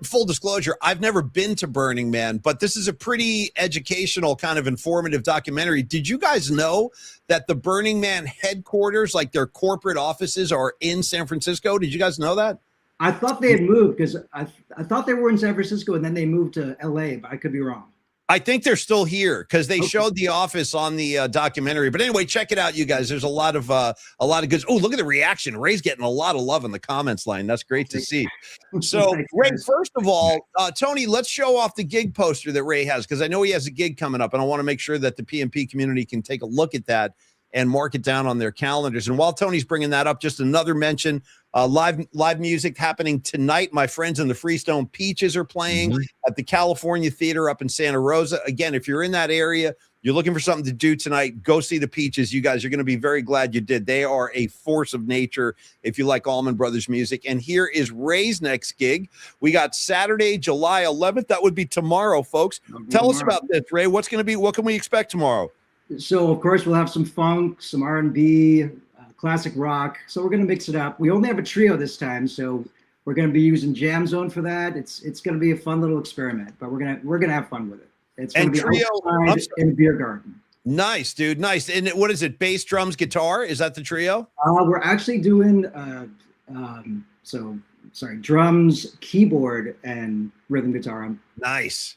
full disclosure, I've never been to Burning Man, but this is a pretty educational, kind of informative documentary. Did you guys know that the Burning Man headquarters, like their corporate offices, are in San Francisco? Did you guys know that? I thought they had moved because I thought they were in San Francisco and then they moved to LA, but I could be wrong. I think they're still here because they showed the office on the documentary. But anyway, check it out, you guys. There's a lot of good. Oh, look at the reaction. Ray's getting a lot of love in the comments line. That's great to see. So, Ray, first of all, Tony, let's show off the gig poster that Ray has because I know he has a gig coming up, and I want to make sure that the PMP community can take a look at that and mark it down on their calendars. And while Tony's bringing that up, just another mention, live music happening tonight. My friends in the Freestone Peaches are playing at the California Theater up in Santa Rosa. Again, if you're in that area, you're looking for something to do tonight, go see the Peaches. You guys are going to be very glad you did. They are a force of nature if you like Allman Brothers music. And here is Ray's next gig. We got Saturday, July 11th. That would be tomorrow, folks. Tell us about this, Ray. What can we expect tomorrow? So, of course, we'll have some funk, some R&B, classic rock. So we're going to mix it up. We only have a trio this time, so we're going to be using Jam Zone for that. It's going to be a fun little experiment, but we're going to have fun with it. It's going to be trio outside in the beer garden. Nice, dude. Nice. And what is it? Bass, drums, guitar? Is that the trio? We're actually doing drums, keyboard, and rhythm guitar. Nice.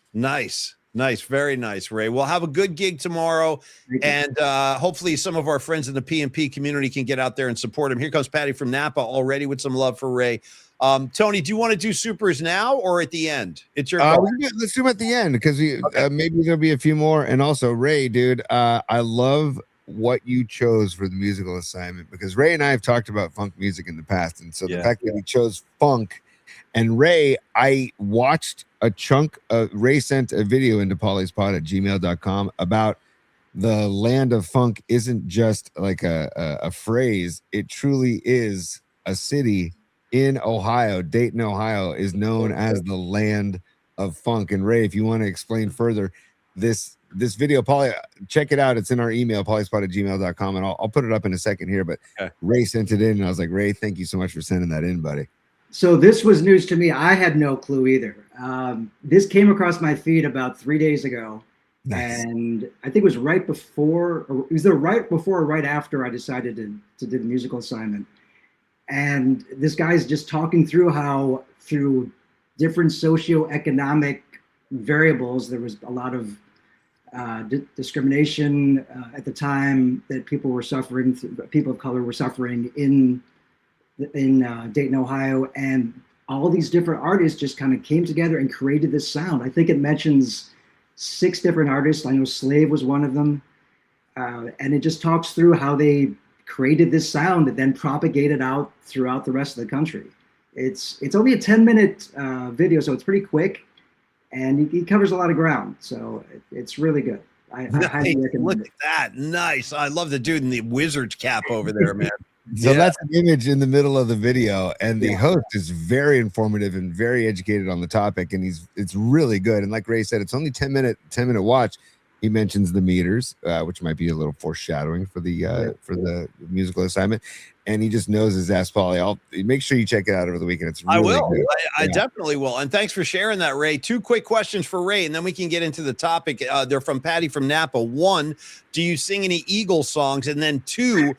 Very nice, Ray. We'll have a good gig tomorrow, and hopefully some of our friends in the PMP community can get out there and support him. Here comes Patty from Napa already with some love for Ray. Tony, do you want to do supers now or at the end? It's your call. Let's do them at the end because maybe there'll be a few more. And also, Ray, dude, I love what you chose for the musical assignment because Ray and I have talked about funk music in the past, and so the fact that we chose funk. And Ray, I watched a chunk of Ray sent a video into pauliespod@gmail.com about the land of funk isn't just like a phrase. It truly is a city in Ohio. Dayton, Ohio is known as the land of funk. And Ray, if you want to explain further this video, Paulie, check it out. It's in our email, pauliespod@gmail.com. And I'll put it up in a second here. But Ray sent it in and I was like, Ray, thank you so much for sending that in, buddy. So this was news to me. I had no clue either. This came across my feed about 3 days ago. Nice. And I think it was right before, or either right before or right after I decided to do the musical assignment. And this guy's just talking through how through different socioeconomic variables, there was a lot of discrimination at the time that people were suffering, people of color were suffering in Dayton, Ohio, and all these different artists just kind of came together and created this sound. I think it mentions 6 different artists. I know Slave was one of them, and it just talks through how they created this sound and then propagated out throughout the rest of the country. It's only a 10-minute video, so it's pretty quick, and he covers a lot of ground. So it's really good. I highly recommend Look at that. Nice. I love the dude in the wizard's cap over there, man. So that's an image in the middle of the video, and the host is very informative and very educated on the topic, and it's really good. And like Ray said, it's only 10-minute watch. He mentions the meters, which might be a little foreshadowing for the musical assignment, and he just knows his ass, Paulie. I'll make sure you check it out over the weekend. It's really I will. good. I definitely will. And thanks for sharing that, Ray. 2 quick questions for Ray, and then we can get into the topic. They're from Patty from Napa. 1, do you sing any Eagles songs? And then 2,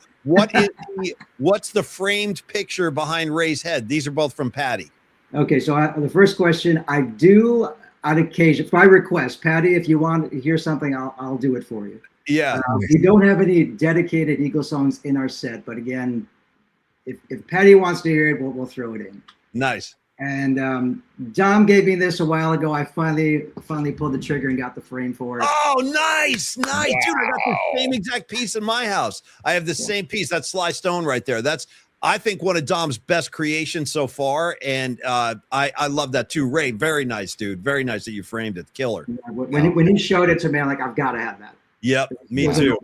what's the framed picture behind Ray's head? These are both from Patty. Okay, so the first question, I do on occasion, by request, Patty, if you want to hear something, I'll do it for you. Yeah. We don't have any dedicated Eagles songs in our set, but again, if Patty wants to hear it, we'll throw it in. Nice. And Dom gave me this a while ago. I finally pulled the trigger and got the frame for it. Oh, nice. Wow. Dude, I got the same exact piece in my house. I have the same piece. That's Sly Stone right there. That's, I think, one of Dom's best creations so far, and I love that too. Ray, very nice, dude. Very nice that you framed it. Killer. Yeah, when he showed it to me, I'm like, I've got to have that. Yep, me too.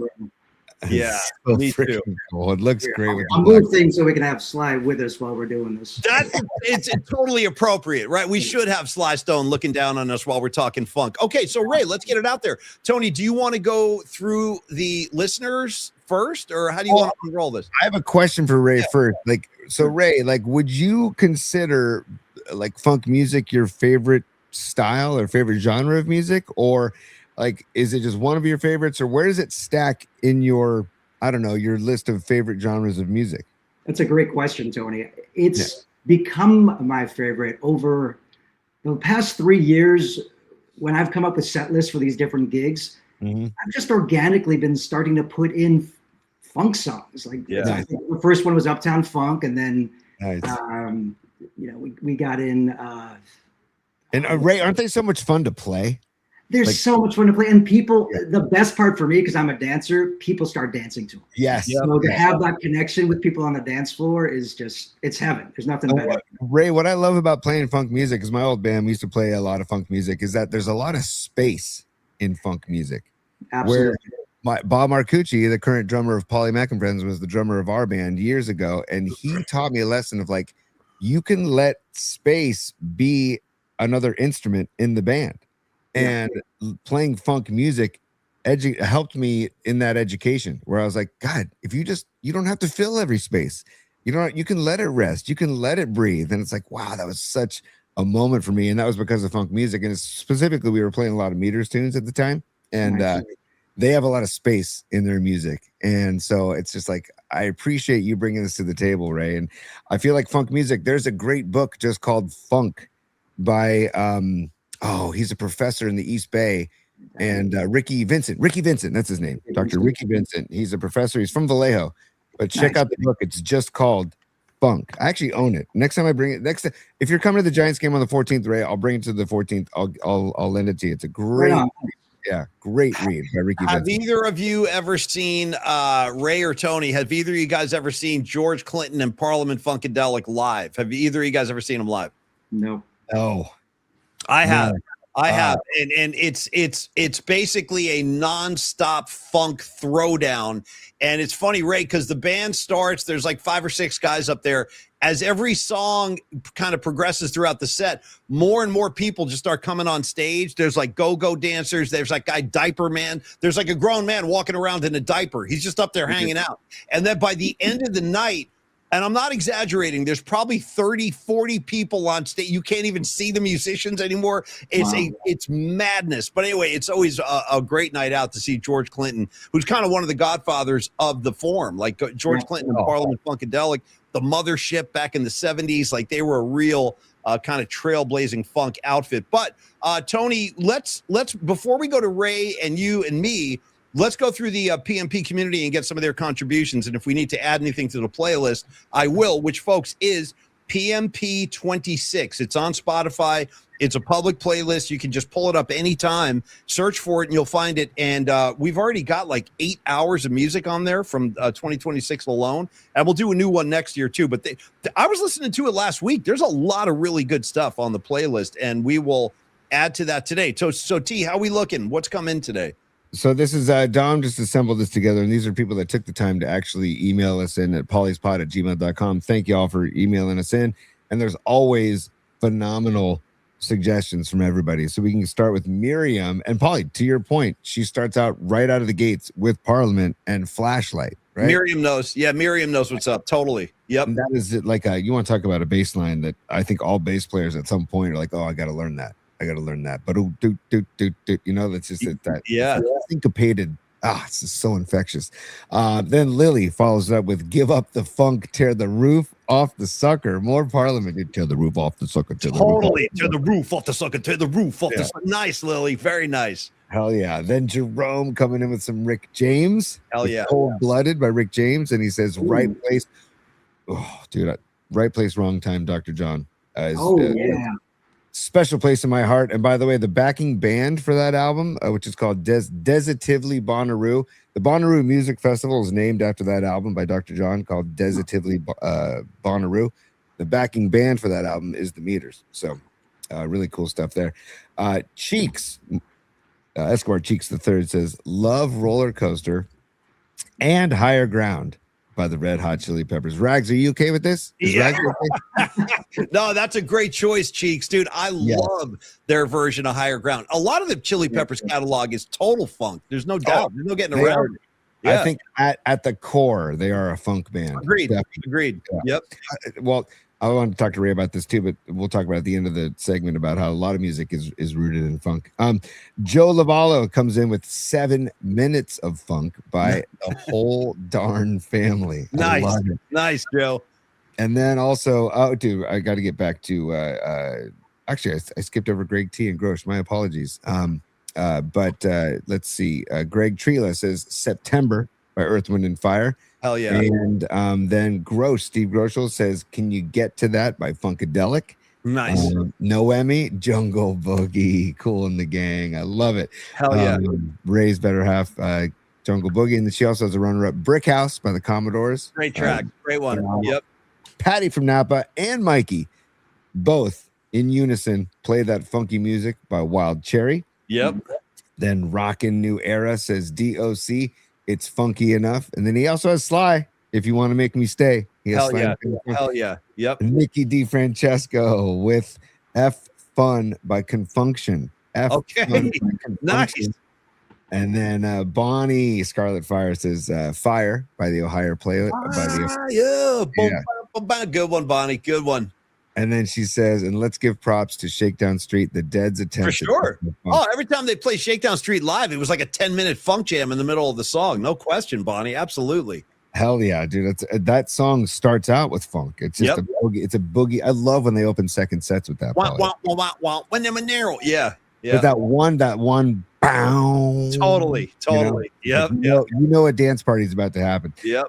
Yeah, so me too. Cool. It looks great. I'll move things so we can have Sly with us while we're doing this. It's totally appropriate, right? We should have Sly Stone looking down on us while we're talking funk. Okay, so Ray, let's get it out there. Tony, do you want to go through the listeners' first, or how do you want to roll this? I have a question for Ray first. Like, so Ray, like, would you consider like funk music your favorite style or favorite genre of music, or like is it just one of your favorites, or where does it stack in your, I don't know, your list of favorite genres of music? That's a great question, Tony. It's become my favorite over the past 3 years. When I've come up with set lists for these different gigs, I've just organically been starting to put in funk songs. Like I think the first one was Uptown Funk, and then we got in. And Ray, aren't they so much fun to play? They're so much fun to play, and people. The best part for me, because I'm a dancer, people start dancing to them. Yes. So to have that connection with people on the dance floor is it's heaven. There's nothing better. Ray, what I love about playing funk music, is my old band, we used to play a lot of funk music, is that there's a lot of space in funk music. Absolutely. Where Bob Marcucci, the current drummer of Paulie Mac and Friends, was the drummer of our band years ago, and he taught me a lesson of like, you can let space be another instrument in the band. And playing funk music helped me in that education, where I was like, God, if you don't have to fill every space. You can let it rest. You can let it breathe. And it's like, wow, that was such a moment for me. And that was because of funk music. And specifically, we were playing a lot of Meters tunes at the time. And they have a lot of space in their music. And so it's just like, I appreciate you bringing this to the table, Ray. And I feel like funk music, there's a great book just called Funk by, he's a professor in the East Bay, and Ricky Vincent, that's his name. Dr. Ricky Vincent. He's a professor. He's from Vallejo, but check out the book. It's just called Funk. I actually own it. Next time I bring it, if you're coming to the Giants game on the 14th, Ray, I'll bring it to the 14th. I'll lend it to you. It's a great great read by Ricky Have Vincent. either of you ever seen Ray or Tony? Have either of you guys ever seen George Clinton and Parliament Funkadelic live? Have either of you guys ever seen them live? No. I have. And it's basically a nonstop funk throwdown. And it's funny, Ray, because the band starts, there's like 5 or 6 guys up there. As every song kind of progresses throughout the set, more and more people just start coming on stage. There's like go-go dancers. There's like guy Diaper Man. There's like a grown man walking around in a diaper. He's just up there hanging out. And then by the end of the night, and I'm not exaggerating, there's probably 30, 40 people on stage. You can't even see the musicians anymore. It's madness. But anyway, it's always a great night out to see George Clinton, who's kind of one of the godfathers of the form. Like George Clinton and Parliament Funkadelic, the Mothership back in the 70s. Like they were a real kind of trailblazing funk outfit. But Tony, let's before we go to Ray and you and me, let's go through the PMP community and get some of their contributions. And if we need to add anything to the playlist, I will, which, folks, is PMP 26. It's on Spotify. It's a public playlist. You can just pull it up anytime, search for it, and you'll find it. And we've already got like 8 hours of music on there from 2026 alone. And we'll do a new one next year, too. But I was listening to it last week. There's a lot of really good stuff on the playlist, and we will add to that today. So T, how we looking? What's come in today? So this is Dom just assembled this together, and these are people that took the time to actually email us in at pauliespod@gmail.com. Thank you all for emailing us in, and there's always phenomenal suggestions from everybody. So we can start with Miriam, and Paulie, to your point, she starts out right out of the gates with Parliament and Flashlight, right? Miriam knows what's up. Totally. Yep. And that is it. Like you want to talk about a bass line that I think all bass players at some point are like, oh, I got to learn that. But that's just that syncopated. It's just so infectious. Then Lily follows it up with "Give Up the Funk, Tear the Roof Off the Sucker." More Parliament. Tear the roof off the sucker. Tear the roof off the sucker. Tear the roof off the sucker. Nice, Lily. Very nice. Hell yeah. Then Jerome coming in with some Rick James. Hell yeah. Cold Blooded by Rick James, and he says, "Right place." Oh, dude, right place, wrong time. Dr. John. Special place in my heart. And by the way, the backing band for that album, which is called Desitively Bonnaroo. The Bonnaroo Music Festival is named after that album by Dr. John, called Desitively Bonnaroo. The backing band for that album is the Meters. So really cool stuff there. Cheeks, Escobar Cheeks III says, "Love Roller Coaster and Higher Ground" by the Red Hot Chili Peppers. Rags, are you okay with this? Okay? No, that's a great choice, Cheeks. Dude, I love their version of Higher Ground. A lot of the Chili Peppers catalog is total funk. There's no doubt. There's no getting around it. Yeah. I think at the core, they are a funk band. Agreed. Definitely. Agreed. Yeah. Yep. Well, I want to talk to Ray about this too, but we'll talk about it at the end of the segment about how a lot of music is rooted in funk. Joe Lavallo comes in with 7 minutes of funk by the whole darn family. Nice. I love it. Nice, Joe. And then also, I got to get back to actually, I skipped over Greg T and Grosh. My apologies. But let's see. Greg Trela says September by Earth, Wind, and Fire. Hell yeah. And then Steve Groschel says, Can You Get to That by Funkadelic. Nice. Noemi, Jungle Boogie, Cool in the Gang. I love it. Hell yeah. Ray's better half, Jungle Boogie. And then she also has a runner-up, Brick House by the Commodores. Great track. Great one. Yep. Patty from Napa and Mikey, both in unison, play that funky music by Wild Cherry. Yep. Then Rockin' New Era says DOC, it's funky enough. And then he also has Sly, If You Want to Make Me Stay. He has Hell yeah. Sly. Hell yeah. Yep. Nikki DiFrancesco with F Fun by Confunction. Okay. Fun by Confunction. Nice. And then Bonnie Scarlet Fire says Fire by the Ohio Play. Good one, Bonnie. Good one. And then she says, and let's give props to Shakedown Street, the Dead's attempt. For sure. Oh, every time they play Shakedown Street live, it was like a 10-minute funk jam in the middle of the song. No question, Bonnie. Absolutely. Hell yeah, dude. That song starts out with funk. It's just a boogie. It's a boogie. I love when they open second sets with that. When they're narrow. Yeah. Yeah. But that one bow. Totally. Yep. You know a dance party is about to happen. Yep.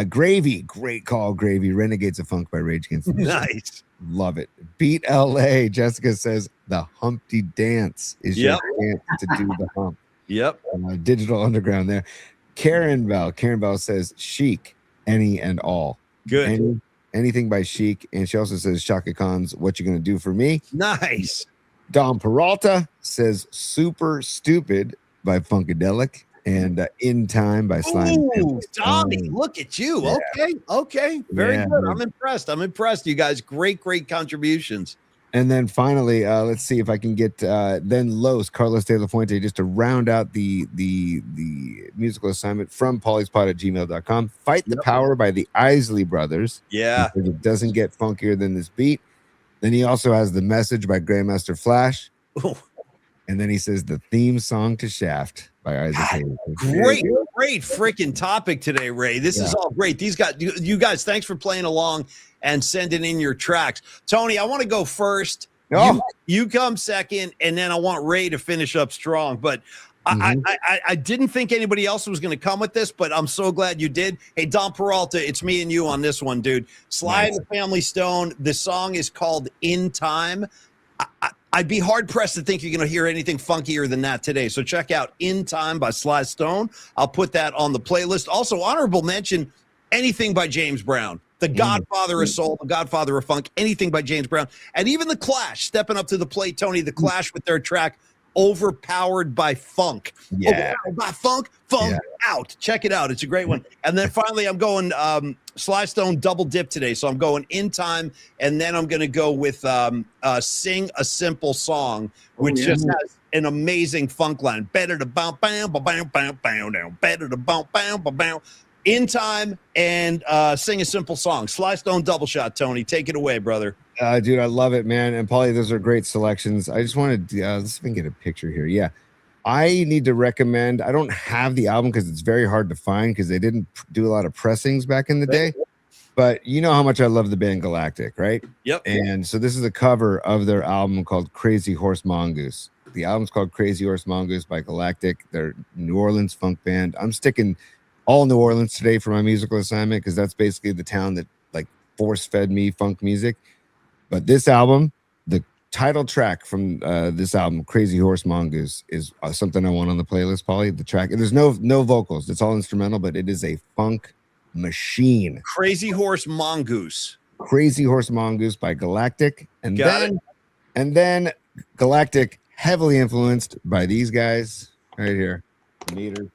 Gravy, great call, Gravy. Renegades of Funk by Rage Against the Machine. Nice. Love it. Beat LA. Jessica says the Humpty Dance is your dance to do the hump. Yep. Digital Underground there. Karen Bell says Chic, Any and All. Good. Anything by Chic. And she also says Shaka Khan's What You Gonna Do For Me. Nice. Dom Peralta says Super Stupid by Funkadelic. And In Time by Slime. Ooh, Tommy, look at you. Yeah. Okay. Very good. Man. I'm impressed. You guys, great contributions. And then finally, let's see if I can get then Los, Carlos de la Fuente, just to round out the musical assignment from pauliespod@gmail.com. Fight the Power by the Isley Brothers. Yeah. Because it doesn't get funkier than this beat. Then he also has The Message by Grandmaster Flash. Ooh. And then he says the theme song to Shaft by Isaac Hayes. Great freaking topic today, Ray. This is all great. These guys, you guys, thanks for playing along and sending in your tracks. Tony, I want to go first. Oh. You come second, and then I want Ray to finish up strong. But I didn't think anybody else was going to come with this, but I'm so glad you did. Hey, Don Peralta, it's me and you on this one, dude. Sly and the Family Stone. The song is called In Time. I'd be hard-pressed to think you're going to hear anything funkier than that today. So check out In Time by Sly Stone. I'll put that on the playlist. Also, honorable mention, anything by James Brown. The Godfather of Soul, the Godfather of Funk, anything by James Brown. And even The Clash, stepping up to the plate, Tony, The Clash with their track, Overpowered by Funk. Yeah. Overpowered by Funk out. Check it out. It's a great one. And then finally, I'm going Sly Stone double dip today. So I'm going In Time, and then I'm going to go with Sing a Simple Song, which just has an amazing funk line. Better to bounce, bam, bam, bam, bam, down. Better to bounce, bam, bam. In Time and Sing a Simple Song. Sly Stone double shot, Tony. Take it away, brother. Dude, I love it, man. And Paulie, those are great selections. I just wanted to, let's see if I can get a picture here. Yeah. I need to recommend, I don't have the album because it's very hard to find because they didn't do a lot of pressings back in the day. But you know how much I love the band Galactic, right? Yep. And so this is a cover of their album called Crazy Horse Mongoose. The album's called Crazy Horse Mongoose by Galactic. They're New Orleans funk band. I'm sticking all New Orleans today for my musical assignment because that's basically the town that like force-fed me funk music. But this album, the title track from this album, Crazy Horse Mongoose, is something I want on the playlist, Paulie. The track, there's no vocals. It's all instrumental, but it is a funk machine. Crazy Horse Mongoose. Crazy Horse Mongoose by Galactic. And then Galactic, heavily influenced by these guys right here. Meter.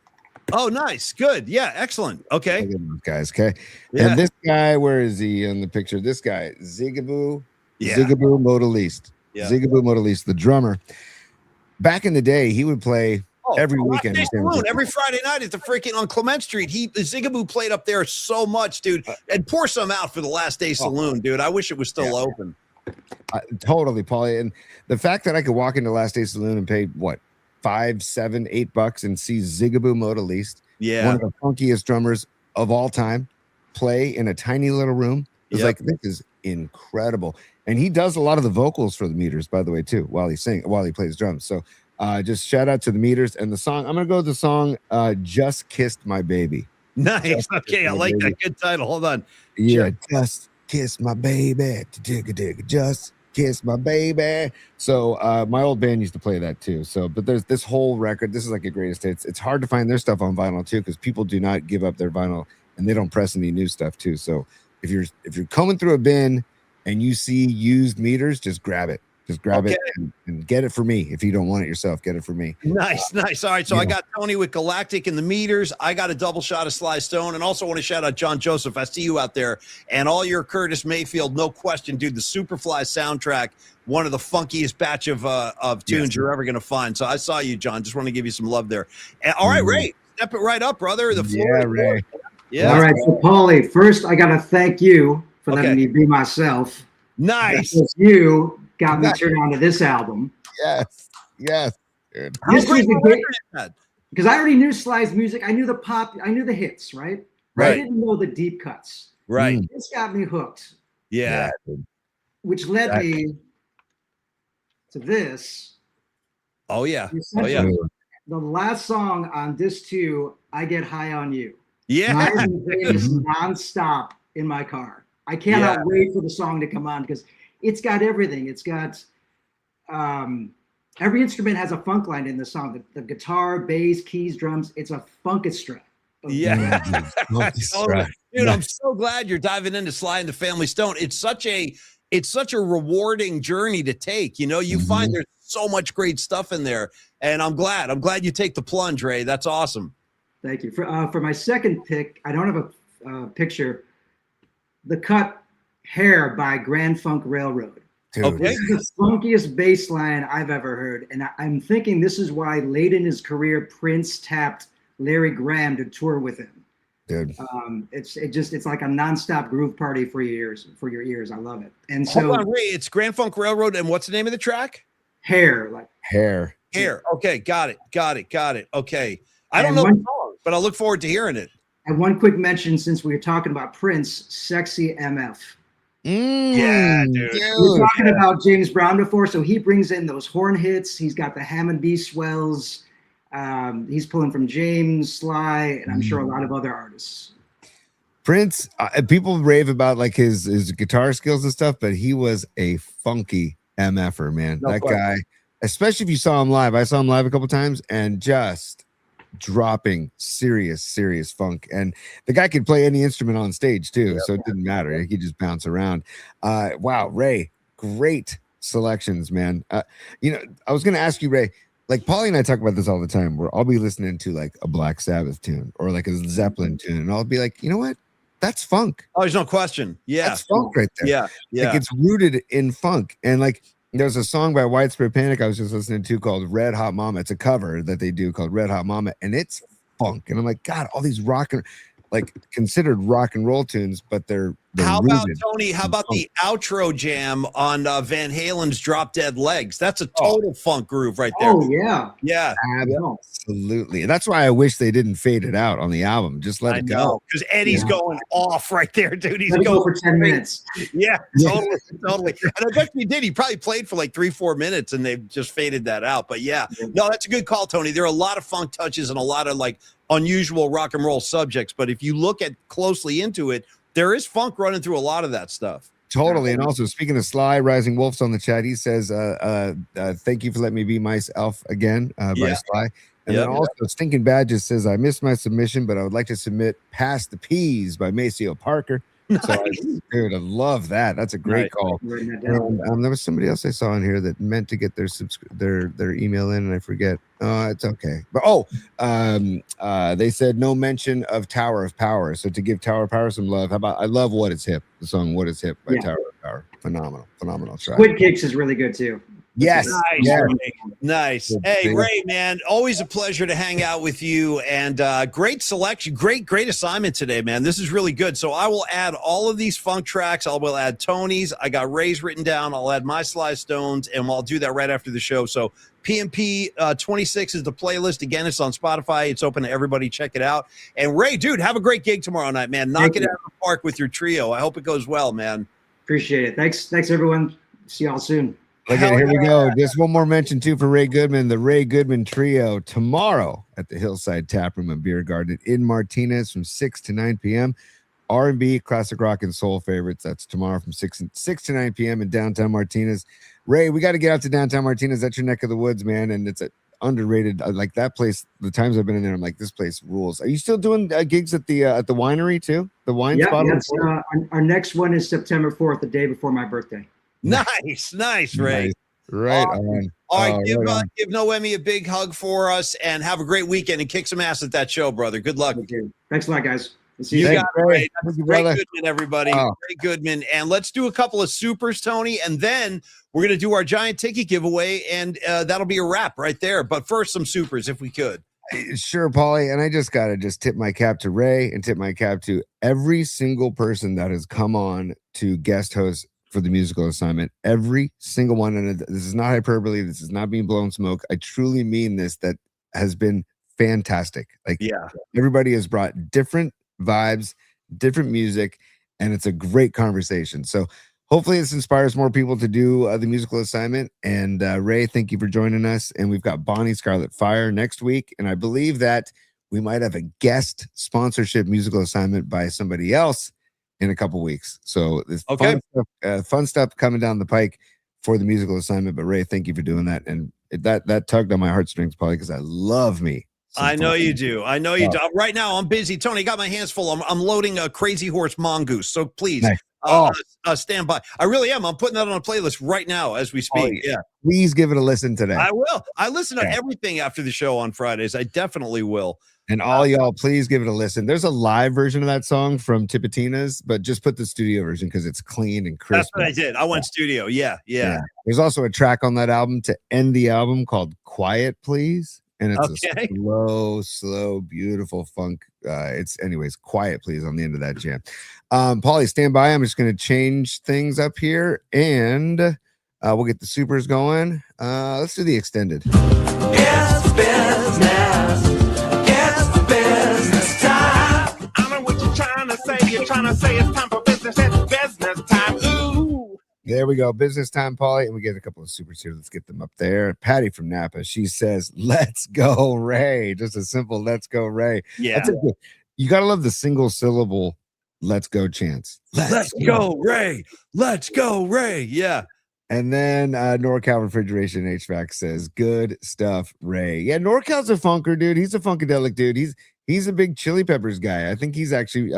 Oh, nice. Good. Yeah, excellent. Okay. Look at those guys, okay? Yeah. And this guy, where is he in the picture? This guy, Zigaboo. Yeah. Zigaboo Modaliste. Yeah. Zigaboo Modaliste, the drummer. Back in the day, he would play every weekend. Rock Saloon, every Friday night at the freaking on Clement Street. Zigaboo played up there so much, dude. And pour some out for the Last Day Saloon, dude. I wish it was still open. Totally, Paulie. And the fact that I could walk into Last Day Saloon and pay what, $5, $7, $8 and see Zigaboo Modaliste, one of the funkiest drummers of all time, play in a tiny little room. It's like, this is incredible. And he does a lot of the vocals for the Meters, by the way, too, while he plays drums. So just shout out to the Meters and the song. I'm gonna go with the song Just Kissed My Baby. Nice. Okay, I like that. Good title. Hold on. Yeah, Just Kiss My Baby. Just Kiss My Baby. So my old band used to play that too. So, but there's this whole record. This is like a greatest hits. It's hard to find their stuff on vinyl too, because people do not give up their vinyl and they don't press any new stuff too. So if you're combing through a bin and you see used Meters, just grab it. Just grab it and get it for me. If you don't want it yourself, get it for me. Nice. All right, so I got Tony with Galactic and the Meters. I got a double shot of Sly Stone, and also want to shout out John Joseph. I see you out there, and all your Curtis Mayfield, no question, dude. The Superfly soundtrack, one of the funkiest batch of tunes you're ever going to find. So I saw you, John. Just want to give you some love there. And, all right, Ray, step it right up, brother. The floor. Yeah, Ray. Yeah. All right, so Paulie, first I got to thank you for letting me be myself. Nice. Because you got me turned on to this album. Yes. Dude. This was because I already knew Sly's music. I knew the pop. I knew the hits, right? I didn't know the deep cuts. Right. This got me hooked. Yeah. Which led me to this. Oh, yeah. The last song on disc 2, I Get High on You. Yeah. I've been playing this nonstop in my car. I cannot wait for the song to come on because it's got everything. It's got every instrument has a funk line in the song. The guitar, bass, keys, drums. It's a funkestra. Yeah. Dude, I'm so glad you're diving into Sly and the Family Stone. It's such a rewarding journey to take. You know, you find there's so much great stuff in there, and I'm glad you take the plunge, Ray. That's awesome. Thank you. For my second pick, I don't have a picture. The cut Hair by Grand Funk Railroad. Dude. This is the funkiest bass line I've ever heard. And I'm thinking this is why late in his career, Prince tapped Larry Graham to tour with him. Dude. It's like a nonstop groove party for your ears. I love it. And so hold on, Ray, it's Grand Funk Railroad, and what's the name of the track? Hair. Hair. Okay, got it. Okay. I don't know the song, but I look forward to hearing it. And one quick mention, since we were talking about Prince, Sexy MF. Yeah, dude. We were talking about James Brown before, so he brings in those horn hits. He's got the Hammond B swells. He's pulling from James, Sly, and I'm sure a lot of other artists. Prince, people rave about like his guitar skills and stuff, but he was a funky MFer, man. That guy, especially if you saw him live. I saw him live a couple times, and just dropping serious funk, and the guy could play any instrument on stage too, so it didn't matter. He could just bounce around. Wow, Ray, great selections, man. You know, I was gonna ask you, Ray, like Paulie and I talk about this all the time, where I'll be listening to like a Black Sabbath tune or like a Zeppelin tune, and I'll be like, you know what, that's funk. Oh, there's no question. That's funk right there. Yeah Like it's rooted in funk. And like there's a song by Widespread Panic I was just listening to called Red Hot Mama. It's a cover that they do called Red Hot Mama, and it's funk. And I'm like, God, all these considered rock and roll tunes, but they're how about Tony? How about the outro jam on Van Halen's Drop Dead Legs? That's a total funk groove right there. Oh yeah, absolutely. And that's why I wish they didn't fade it out on the album. Just let it go, because Eddie's going off right there, dude. He's going for 10 minutes. Yeah, totally. And I bet he did. He probably played for like 3-4 minutes, and they've just faded that out. But no, that's a good call, Tony. There are a lot of funk touches and a lot of like unusual rock and roll subjects, but if you look at closely into it, there is funk running through a lot of that stuff. Totally. And also, speaking of Sly, Rising Wolf's on the chat. He says, thank you for letting me be myself again, by Sly. And then also, Stinking Badges says, I missed my submission, but I would like to submit Past the Peas by Maceo Parker. Nice. So, dude, I love that. That's a great call. And, there was somebody else I saw in here that meant to get their email in, and I forget. It's okay. But they said no mention of Tower of Power. So to give Tower of Power some love, how about I love What Is Hip, the song What Is Hip by Tower of Power. Phenomenal track. Squid Kicks is really good too. Yes. Nice. Yes. Ray. Nice. Hey, Ray, man, always a pleasure to hang out with you. And great selection. Great assignment today, man. This is really good. So I will add all of these funk tracks. I will add Tony's. I got Ray's written down. I'll add my Sly Stones, and I'll do that right after the show. So PMP 26 is the playlist. Again, it's on Spotify. It's open to everybody. Check it out. And Ray, dude, have a great gig tomorrow night, man. Knock it out of the park with your trio. I hope it goes well, man. Appreciate it. Thanks, everyone. See y'all soon. Okay, here we go. Just one more mention too for Ray Goodman, the Ray Goodman Trio tomorrow at the Hillside Tap Room and Beer Garden in Martinez from 6 to 9 p.m. R&B, classic rock, and soul favorites. That's tomorrow from 6 to 9 p.m. in downtown Martinez. Ray, we got to get out to downtown Martinez. That's your neck of the woods, man, and it's underrated. Like that place. The times I've been in there, I'm like, this place rules. Are you still doing gigs at the winery too? The wine spot. Yeah. Our next one is September 4th, the day before my birthday. Nice, Ray. Nice. Right on. All right, give Noemi a big hug for us, and have a great weekend, and kick some ass at that show, brother. Good luck. Thanks a lot, guys. You got it, Ray. Ray Goodman, everybody. Oh. Ray Goodman. And let's do a couple of supers, Tony, and then we're going to do our giant ticket giveaway, and that'll be a wrap right there. But first, some supers, if we could. Sure, Paulie. And I just got to tip my cap to Ray and tip my cap to every single person that has come on to guest host for the musical assignment. Every single one. And this is not hyperbole. This is not being blown smoke. I truly mean this. That has been fantastic. Like, yeah, everybody has brought different vibes, different music, and it's a great conversation. So hopefully this inspires more people to do the musical assignment. And Ray, thank you for joining us. And we've got Bonnie Scarlet Fire next week. And I believe that we might have a guest sponsorship musical assignment by somebody else in a couple weeks. So this fun stuff coming down the pike for the musical assignment. But Ray, thank you for doing that. And that tugged on my heartstrings, probably because I love me. I know you do. I know you do. Right now, I'm busy. Tony, got my hands full. I'm loading a Crazy Horse Mongoose. So please stand by. I really am. I'm putting that on a playlist right now as we speak. Yeah. Please give it a listen today. I will. I listen to everything after the show on Fridays. I definitely will. And all y'all, please give it a listen. There's a live version of that song from Tipitina's, but just put the studio version because it's clean and crisp. That's what I did. I went studio. Yeah. There's also a track on that album to end the album called Quiet Please. And it's a slow, beautiful funk. Anyways, Quiet Please on the end of that jam. Paulie, stand by. I'm just going to change things up here and we'll get the supers going. Let's do the extended. It's business. It's business time. I know what you're trying to say. You're trying to say it's time for business. It's business time. Ooh. There we go. Business time, Paulie. And we get a couple of supers here. Let's get them up there. Patty from Napa. She says, let's go, Ray. Just a simple let's go, Ray. Yeah. You got to love the single syllable let's go chants. Let's go, Ray. Let's go, Ray. Yeah. And then NorCal Refrigeration HVAC says, good stuff, Ray. Yeah, NorCal's a funker, dude. He's a funkadelic dude. He's a big Chili Peppers guy. I think he's actually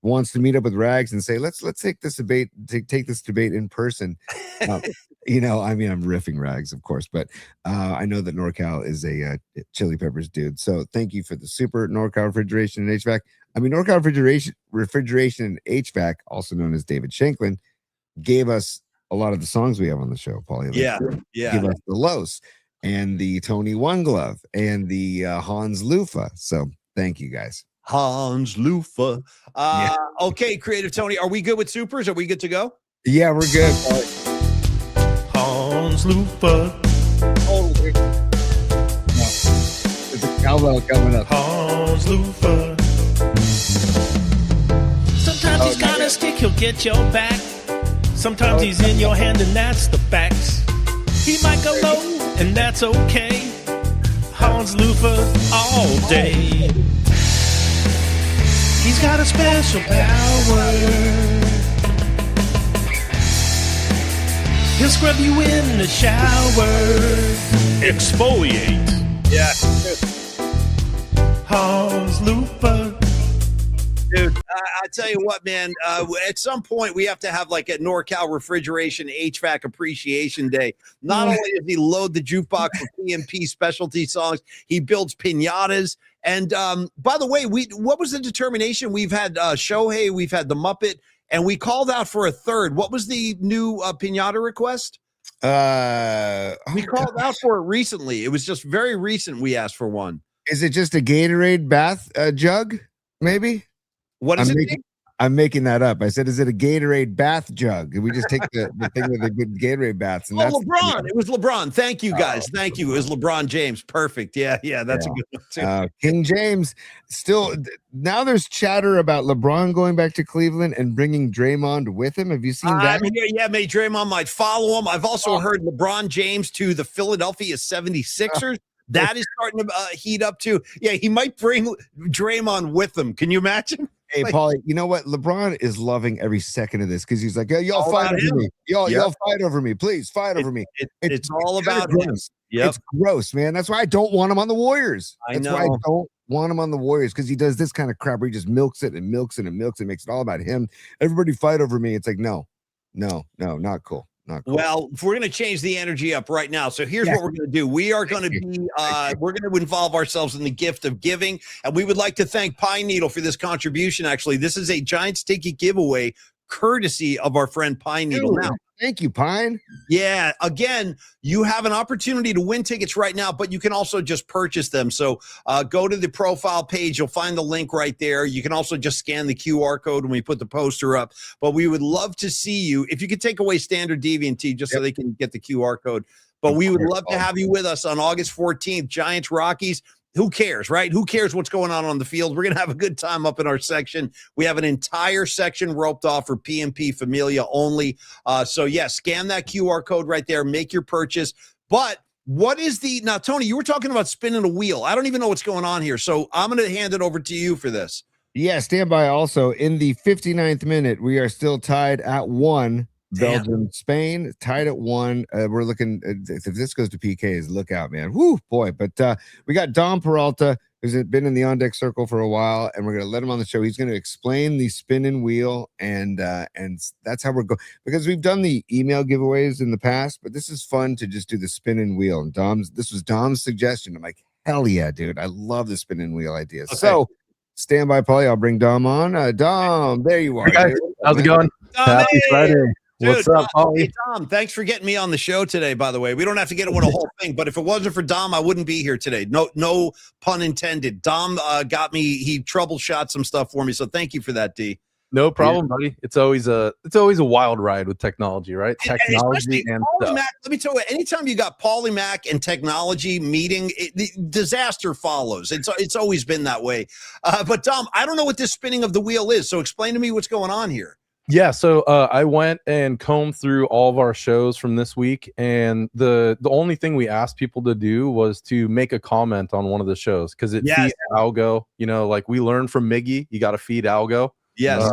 wants to meet up with Rags and say, let's take this debate, take this debate in person. I'm riffing Rags, of course, but I know that NorCal is a Chili Peppers dude. So thank you for the super NorCal Refrigeration and HVAC. NorCal Refrigeration and HVAC, also known as David Shanklin, gave us a lot of the songs we have on the show, Paulie. Give us the Los and the Tony One Glove and the Hans Lufa. So thank you guys. Hans Lufa. Okay, Creative Tony, are we good with supers? Are we good to go? Yeah, we're good. Hans Lufa. There's a cowbell coming up. Hans Lufa. Sometimes he's got a stick, he'll get your back. Sometimes he's in your hand, and that's the facts. He might go low, and that's okay. Hans Lufa all day. He's got a special power. He'll scrub you in the shower. Exfoliate. Yeah. Hans Lufa. Dude, I tell you what, man, at some point we have to have like a NorCal Refrigeration HVAC Appreciation Day. Not only does he load the jukebox for PMP specialty songs, he builds piñatas. And by the way, what was the determination? We've had Shohei, we've had the Muppet, and we called out for a third. What was the new piñata request? We called out for it recently. It was just very recent. We asked for one. Is it just a Gatorade bath jug? Maybe. What is it? I'm making that up. I said, is it a Gatorade bath jug? And we just take the thing with the good Gatorade baths. And that's LeBron. It was LeBron. Thank you, guys. Thank you. It was LeBron James. Perfect. Yeah, that's a good one, too. King James. Still, now there's chatter about LeBron going back to Cleveland and bringing Draymond with him. Have you seen that? Maybe Draymond might follow him. I've also heard LeBron James to the Philadelphia 76ers. That is starting to heat up, too. Yeah, he might bring Draymond with him. Can you imagine? Hey, Paulie, you know what? LeBron is loving every second of this because he's like, y'all fight over me. Y'all fight over me. Please fight over me. It's all about him. Yep. It's gross, man. That's why I don't want him on the Warriors. That's why I don't want him on the Warriors, because he does this kind of crap where he just milks it and milks it and milks it, makes it all about him. Everybody fight over me. It's like, no, not cool. Not cool. Well, if we're going to change the energy up right now. So here's what we're going to do. We are going to be, we're going to involve ourselves in the gift of giving. And we would like to thank Pine Needle for this contribution. Actually, this is a Giants ticket giveaway courtesy of our friend Pine Needle. Now, thank you, Pine. Yeah. Again, you have an opportunity to win tickets right now, but you can also just purchase them. So go to the profile page. You'll find the link right there. You can also just scan the QR code when we put the poster up. But we would love to see you. If you could take away standard DV&T just so they can get the QR code. But we would love to have you with us on August 14th, Giants Rockies. Who cares, right? Who cares what's going on the field? We're going to have a good time up in our section. We have an entire section roped off for PMP Familia only. So, scan that QR code right there. Make your purchase. But what is now, Tony, you were talking about spinning a wheel. I don't even know what's going on here. So I'm going to hand it over to you for this. Yeah, stand by. Also, in the 59th minute, we are still tied at 1. Belgium, Spain, tied at 1. We're looking, if this goes to PKs, look out, man. Woo, boy. But we got Dom Peralta, who's been in the on-deck circle for a while, and we're going to let him on the show. He's going to explain the spinning wheel, and that's how we're going. Because we've done the email giveaways in the past, but this is fun to just do the spinning wheel. And this was Dom's suggestion. I'm like, hell yeah, dude. I love the spinning wheel idea. Okay. So stand by, Paulie. I'll bring Dom on. Dom, there you are. Hey guys, how's it going? Happy Friday. What's up, Paulie? Hey, Dom, thanks for getting me on the show today, by the way. We don't have to get into a whole thing, but if it wasn't for Dom, I wouldn't be here today. No pun intended. Dom got me, he troubleshot some stuff for me, so thank you for that, D. No problem, buddy. It's always a wild ride with technology, right? Technology and stuff. Mac, let me tell you, anytime you got Paulie Mac and technology meeting, the disaster follows. It's always been that way. But Dom, I don't know what this spinning of the wheel is, so explain to me what's going on here. Yeah, so I went and combed through all of our shows from this week, and the only thing we asked people to do was to make a comment on one of the shows, because it feeds algo. You know, like we learned from Miggy, you got to feed algo. Yes.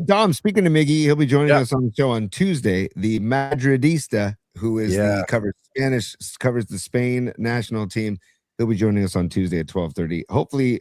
Dom, speaking of Miggy, he'll be joining us on the show on Tuesday. The Madridista, who is covers the Spain national team. He'll be joining us on Tuesday at 12:30. Hopefully,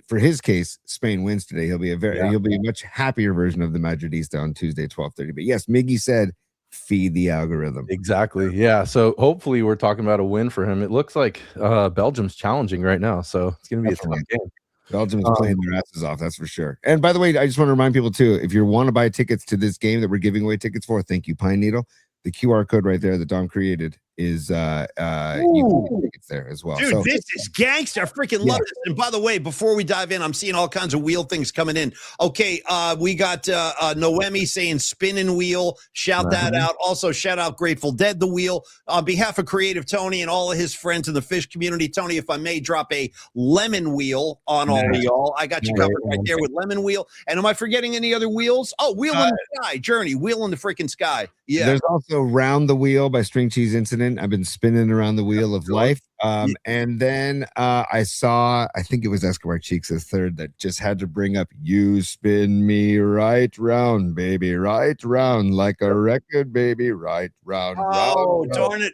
for his case, Spain wins today. He'll be he'll be a much happier version of the Madridista on Tuesday at 12:30. But yes, Miggy said, feed the algorithm. Exactly. Yeah. So hopefully we're talking about a win for him. It looks like Belgium's challenging right now, so it's going to be a tough game. Belgium's playing their asses off, that's for sure. And by the way, I just want to remind people too, if you want to buy tickets to this game that we're giving away tickets for, thank you, Pine Needle. The QR code right there that Dom created is you can get tickets there as well. Dude, this is gangster. I freaking love this. And by the way, before we dive in, I'm seeing all kinds of wheel things coming in. Okay, we got Noemi saying spinning wheel. Shout that out. Also, shout out Grateful Dead, the wheel. On behalf of Creative Tony and all of his friends in the fish community, Tony, if I may drop a lemon wheel on all of y'all. I got you covered right there with lemon wheel. And am I forgetting any other wheels? Oh, wheel in the sky, Journey, wheel in the freaking sky. Yeah. There's also Round the Wheel by String Cheese Incident. I've been spinning around the wheel of life. And then I think it was Escobar Cheeks the third that just had to bring up, you spin me right round, baby, right round, like a record, baby, right round. Oh,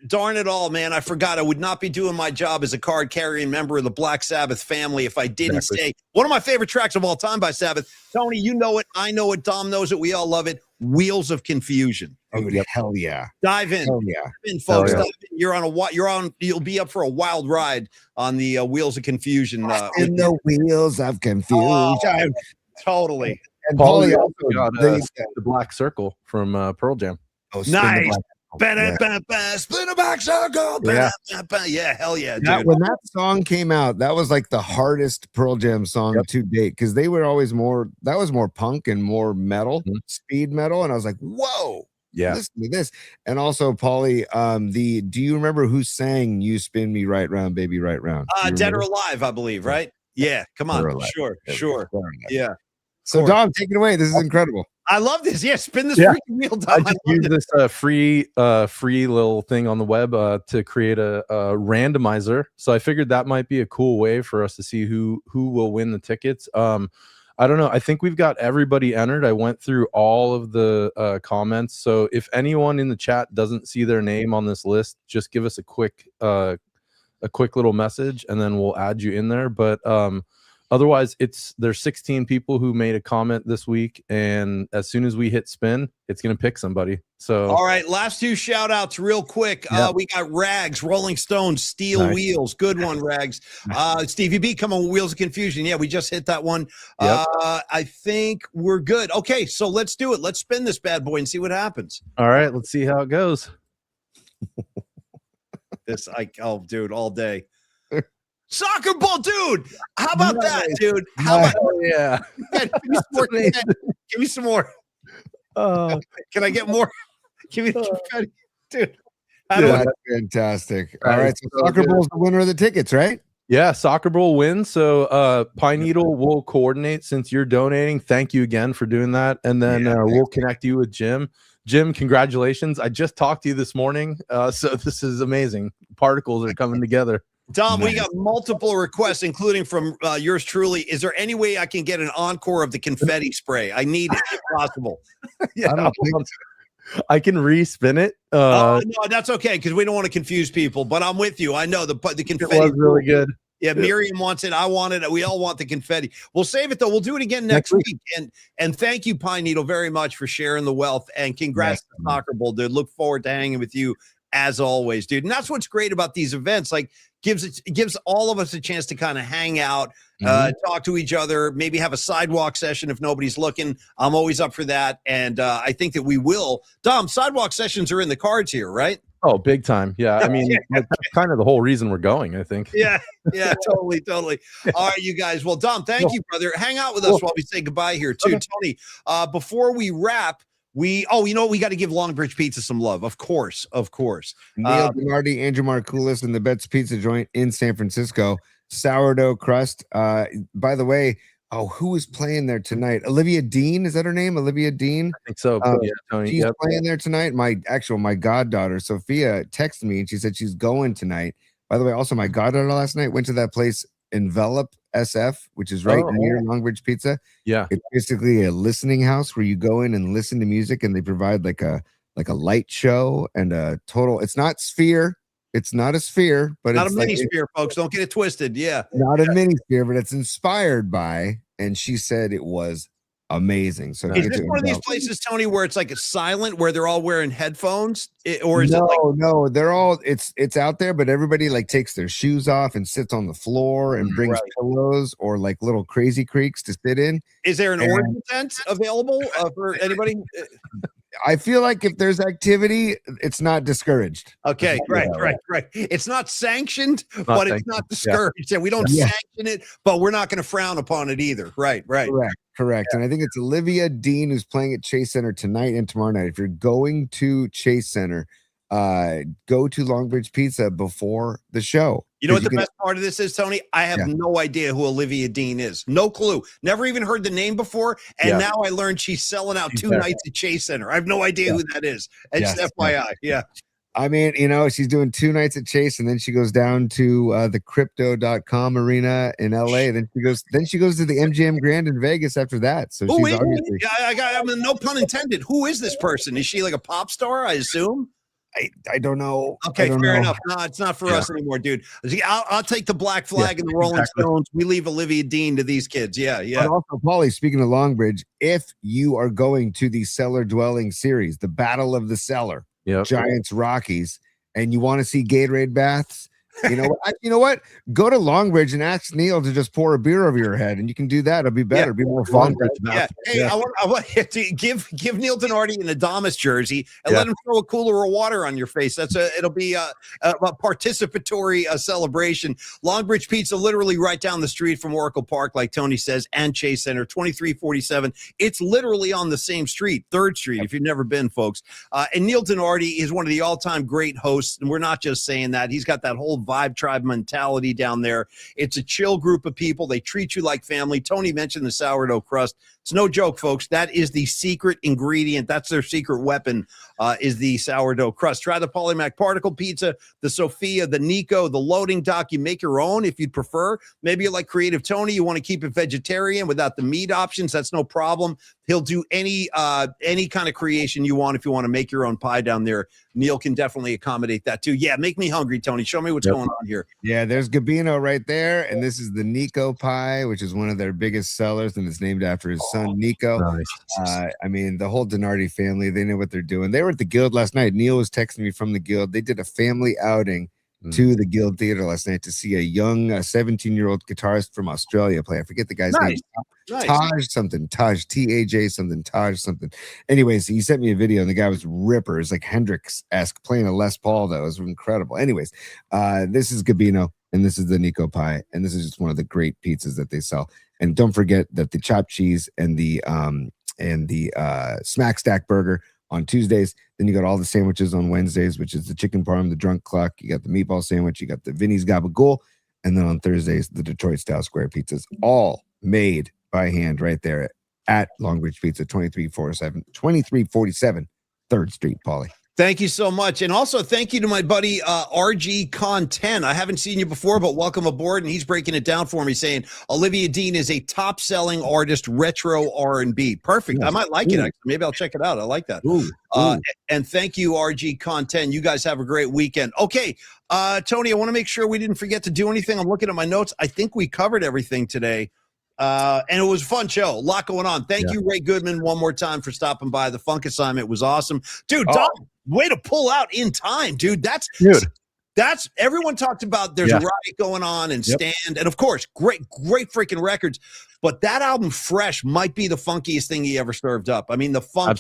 darn it all, man. I forgot. I would not be doing my job as a card carrying member of the Black Sabbath family if I didn't say one of my favorite tracks of all time by Sabbath. Tony, you know it. I know it. Dom knows it. We all love it. Wheels of Confusion. Oh, hell yeah. Dive in. Hell yeah. Dive in, folks. Dive in. You'll be up for a wild ride on the Wheels of Confusion. In the Wheels of Confusion. Totally. And Paulie also got the Black Circle from Pearl Jam. Oh, spin the nice. black Spin a back circle. Yeah. Yeah, hell yeah, dude. When that song came out, that was like the hardest Pearl Jam song to date because they were always that was more punk and more metal, speed metal. And I was like, whoa, listen to this. And also, Paulie, do you remember who sang You Spin Me Right Round, Baby Right Round? Dead or Alive, I believe, right? Yeah, come on. Sure. Yeah. So, Dom, take it away. This is incredible. I love this. Yeah, spin this freaking wheel, Dom. I just used this free little thing on the web to create a randomizer. So I figured that might be a cool way for us to see who will win the tickets. I don't know. I think we've got everybody entered. I went through all of the comments. So if anyone in the chat doesn't see their name on this list, just give us a quick little message, and then we'll add you in there. But otherwise, there's 16 people who made a comment this week, and as soon as we hit spin, it's gonna pick somebody. So all right, last two shout outs real quick. We got Rags, Rolling Stones, Steel Wheels. Good one, Rags. Stevie B, come on, Wheels of Confusion. Yeah, we just hit that one. I think we're good. Okay, so let's do it. Let's spin this bad boy and see what happens. All right, let's see how it goes. Dude, all day. Soccer ball, dude. How about that, dude? How about give me some more. Can I get more? Give me the confetti, dude. That's fantastic. All right, so Soccer Ball's the winner of the tickets, right? Yeah, Soccer Bowl wins. So Pine Needle will coordinate since you're donating. Thank you again for doing that. And then we'll connect you with Jim. Jim, congratulations. I just talked to you this morning. So this is amazing. Particles are coming together. Dom, we got multiple requests, including from yours truly. Is there any way I can get an encore of the confetti spray? I need it if possible. I can respin it. No, that's okay because we don't want to confuse people. But I'm with you. I know the confetti was really good. Yeah, Miriam wants it. I want it. We all want the confetti. We'll save it though. We'll do it again next week. And thank you, Pine Needle, very much for sharing the wealth. And congrats to Soccer Bowl, dude. Look forward to hanging with you as always, dude. And that's what's great about these events. Like gives all of us a chance to kind of hang out, talk to each other, maybe have a sidewalk session if nobody's looking. I'm always up for that. And I think that we will. Dom, sidewalk sessions are in the cards here, right? Oh, big time. Yeah. I mean, that's kind of the whole reason we're going, I think. Yeah, totally. All right, you guys. Well, Dom, thank you, brother. Hang out with us while we say goodbye here too. Okay. Tony, before we wrap, we got to give Longbridge Pizza some love. Of course. Neil Bernardi, Andrew Markoulis, and the Betts Pizza Joint in San Francisco. Sourdough crust. By the way, who is playing there tonight? Olivia Dean, is that her name? Olivia Dean? I think so. Tony. She's playing there tonight. My goddaughter, Sophia, texted me and she said she's going tonight. By the way, also my goddaughter last night went to that place, Envelop SF, which is right near Longbridge Pizza. Yeah. It's basically a listening house where you go in and listen to music, and they provide like a light show and a total. It's not Sphere. It's not a Sphere, but not it's a mini Sphere, folks. Don't get it twisted. Yeah. Not a mini Sphere, but it's inspired by, and she said it was amazing. So is this one of these places, Tony, where it's like a silent, where they're all wearing headphones, or is no, they're all it's out there, but everybody like takes their shoes off and sits on the floor and brings pillows or like little crazy creeks to sit in. Is there an origin tent available for anybody? I feel like if there's activity, it's not discouraged. Okay, right. It's not sanctioned, but it's not discouraged. Yeah. We don't sanction it, but we're not going to frown upon it either. Right. Correct. And I think it's Olivia Dean who's playing at Chase Center tonight and tomorrow night. If you're going to Chase Center, go to Longbridge Pizza before the show. You know what the best part of this is, Tony? I have no idea who Olivia Dean is. No clue. Never even heard the name before. And now I learned she's selling out 2 nights at Chase Center. I have no idea who that is. It's FYI. Yeah. I mean, she's doing 2 nights at Chase, and then she goes down to the crypto.com arena in LA. Then she goes to the MGM Grand in Vegas after that. So she's obviously I mean, no pun intended. Who is this person? Is she like a pop star, I assume? I don't know. Okay, fair enough. No, it's not for us anymore, dude. I'll take the black flag and the Rolling Stones. We leave Olivia Dean to these kids. Yeah. But also, Paulie, speaking of Longbridge, if you are going to the Cellar Dwelling series, the Battle of the Cellar, Giants Rockies, and you want to see Gatorade baths, You know what? Go to Longbridge and ask Neil to just pour a beer over your head, and you can do that. It'll be better. It'll be more fun. Yeah. Hey, I want to give Neil Tenardi an Adames jersey and let him throw a cooler of water on your face. It'll be a participatory celebration. Longbridge Pizza, literally right down the street from Oracle Park, like Tony says, and Chase Center, 2347. It's literally on the same street, 3rd Street, if you've never been, folks. And Neil Tenardi is one of the all-time great hosts, and we're not just saying that. He's got that whole Vibe Tribe mentality down there. It's a chill group of people. They treat you like family. Tony mentioned the sourdough crust. It's no joke, folks. That is the secret ingredient. That's their secret weapon, is the sourdough crust. Try the Paulie Mac Particle Pizza, the Sophia, the Nico, the Loading Dock. You make your own if you'd prefer. Maybe you're like Creative Tony. You want to keep it vegetarian without the meat options. That's no problem. He'll do any kind of creation you want if you want to make your own pie down there. Neil can definitely accommodate that too. Yeah, make me hungry, Tony. Show me what's going on here. Yeah, there's Gabino right there, and this is the Nico pie, which is one of their biggest sellers, and it's named after his son Nico. Nice. I mean, the whole Donardi family, they know what they're doing. They were at the Guild last night. Neil was texting me from the Guild. They did a family outing to the Guild Theater last night to see a young 17-year-old guitarist from Australia play. I forget the guy's name. Taj something. Taj, Taj something. Taj something. Anyways, he sent me a video, and the guy was ripper. It's like Hendrix-esque, playing a Les Paul, though. It was incredible. Anyways, this is Gabino, and this is the Nico pie, and this is just one of the great pizzas that they sell. And don't forget that the chopped cheese and the Smack Stack burger on Tuesdays. Then you got all the sandwiches on Wednesdays, which is the chicken parm, the drunk cluck. You got the meatball sandwich. You got the Vinny's Gabagool. And then on Thursdays, the Detroit style square pizzas, all made by hand right there at Longbridge Pizza, 2347 3rd Street, Paulie. Thank you so much. And also thank you to my buddy RG Con 10. I haven't seen you before, but welcome aboard. And he's breaking it down for me, saying Olivia Dean is a top-selling artist, retro R&B. Perfect. I might like it. Actually. Maybe I'll check it out. I like that. And thank you, RG Con 10. You guys have a great weekend. Okay, Tony, I want to make sure we didn't forget to do anything. I'm looking at my notes. I think we covered everything today. And it was a fun show. A lot going on. Thank you, Ray Goodman, one more time for stopping by. The Funk Assignment was awesome. Dude, Dom, way to pull out in time, dude. That's everyone talked about there's a riot going on and Stand. And of course, great freaking records. But that album Fresh might be the funkiest thing he ever served up. I mean, the funk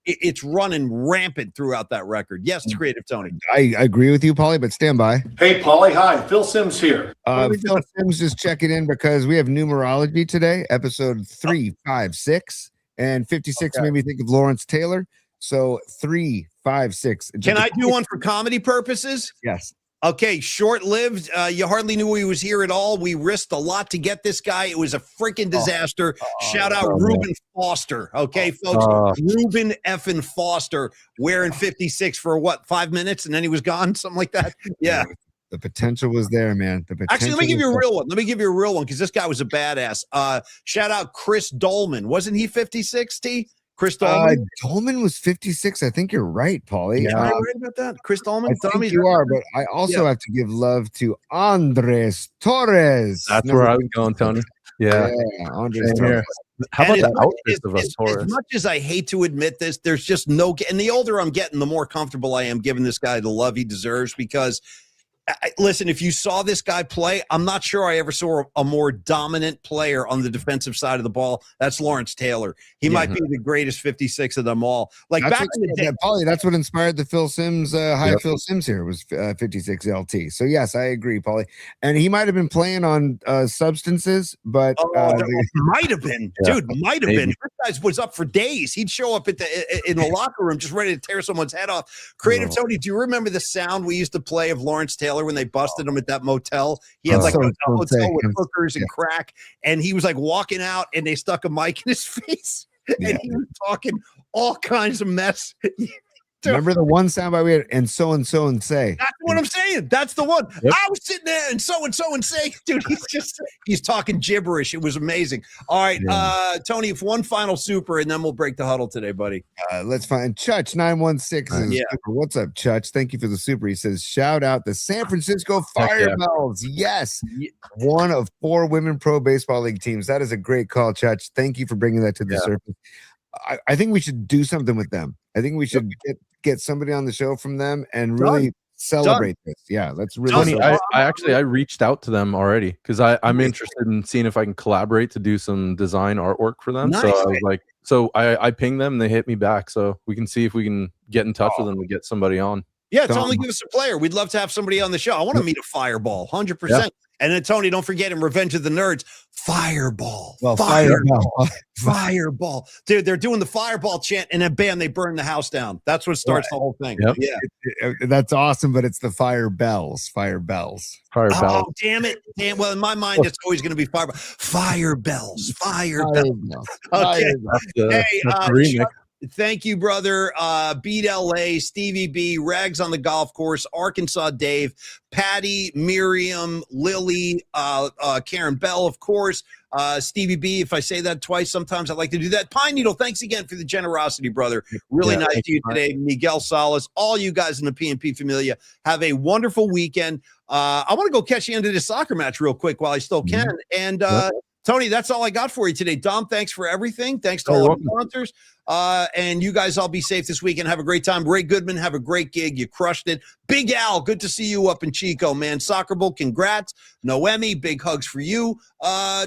it's running rampant throughout that record. Yes, it's Creative Tony. I agree with you, Paulie, but stand by. Hey, Paulie. Hi, Phil Sims here. Phil Sims just checking in because we have numerology today, episode 356, and 56 made me think of Lawrence Taylor. So 356. Can I do one for comedy purposes? Yes. Okay, short-lived. You hardly knew he was here at all. We risked a lot to get this guy. It was a freaking disaster. Shout out Reuben Foster. Okay, folks. Reuben effing Foster wearing 56 for what, 5 minutes, and then he was gone? Something like that? Yeah. The potential was there, man. Actually, let me give you a real one. Let me give you a real one because this guy was a badass. Shout out Chris Dolman. Wasn't he 56, T? Chris Dolman? Dolman was 56. I think you're right, Paulie. Yeah, am I right about that? Chris Dolman? I think you are, but I also have to give love to Andres Torres. That's where I was going, Tony. Yeah, Andres Torres. How about the outfit of us, Torres? As much as I hate to admit this, there's just no – and the older I'm getting, the more comfortable I am giving this guy the love he deserves because – listen, if you saw this guy play, I'm not sure I ever saw a more dominant player on the defensive side of the ball. That's Lawrence Taylor. He might be the greatest 56 of them all. Like that's back in the day, Paulie, that's what inspired the Phil Sims, Phil Sims here was 56 LT. So yes, I agree, Paulie. And he might have been playing on substances, but might have been, dude, might have been. This guy was up for days. He'd show up in the locker room just ready to tear someone's head off. Creative Tony, do you remember the sound we used to play of Lawrence Taylor when they busted him at that motel? He had like a hotel with hookers and crack, and he was like walking out and they stuck a mic in his face and he was talking all kinds of mess. Remember the one soundbite we had, and so and say. That's what I'm saying. That's the one. I was sitting there and so and say, dude, he's talking gibberish. It was amazing. All right, Tony, if one final super, and then we'll break the huddle today, buddy. Let's find Chutch 916. What's up, Chutch? Thank you for the super. He says, shout out the San Francisco Firebells. Yes, one of 4 women pro baseball league teams. That is a great call, Chutch. Thank you for bringing that to the surface. I think we should do something with them. I think we should get somebody on the show from them and really celebrate this. Yeah, let's really. Tony, I reached out to them already because I'm interested in seeing if I can collaborate to do some design artwork for them. Nice. So I was like, I pinged them, and they hit me back. So we can see if we can get in touch with them to get somebody on. Yeah, Tony, give us a player. We'd love to have somebody on the show. I want to meet a Fireball, 100%. Yeah. And then, Tony, don't forget in Revenge of the Nerds, Fireball. Well, Fireball. Dude, they're doing the Fireball chant, and then bam, they burn the house down. That's what starts the whole thing. Yep. Yeah. That's awesome, but it's the Fire Bells. Oh, damn it. Well, in my mind, it's always going to be Fireball. Fire bells. Okay. Hey, thank you, brother. Beat LA, Stevie B, Rags on the golf course, Arkansas Dave, Patty, Miriam, Lily, Karen Bell, of course, Stevie B. If I say that twice, sometimes I like to do that. Pine Needle, thanks again for the generosity, brother. Really nice to you today. Miguel Salas, all you guys in the PNP Familia, have a wonderful weekend. I want to go catch you into this soccer match real quick while I still can. And Tony, that's all I got for you today. Dom, thanks for everything. Thanks to all the sponsors. And you guys all be safe this weekend. Have a great time. Ray Goodman, have a great gig. You crushed it. Big Al, good to see you up in Chico, man. Soccer Bowl, congrats. Noemi, big hugs for you.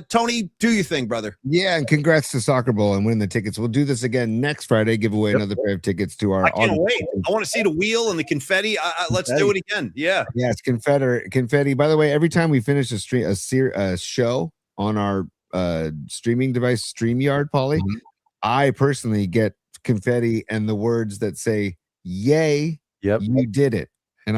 Tony, do your thing, brother. Yeah, and congrats to Soccer Bowl and winning the tickets. We'll do this again next Friday. Give away another pair of tickets to our. I can't wait. I want to see the wheel and the confetti. Let's do it again. Yeah. Yeah, it's confetti. By the way, every time we finish a show on our streaming device, StreamYard, Paulie, I personally get confetti and the words that say "Yay, you did it." And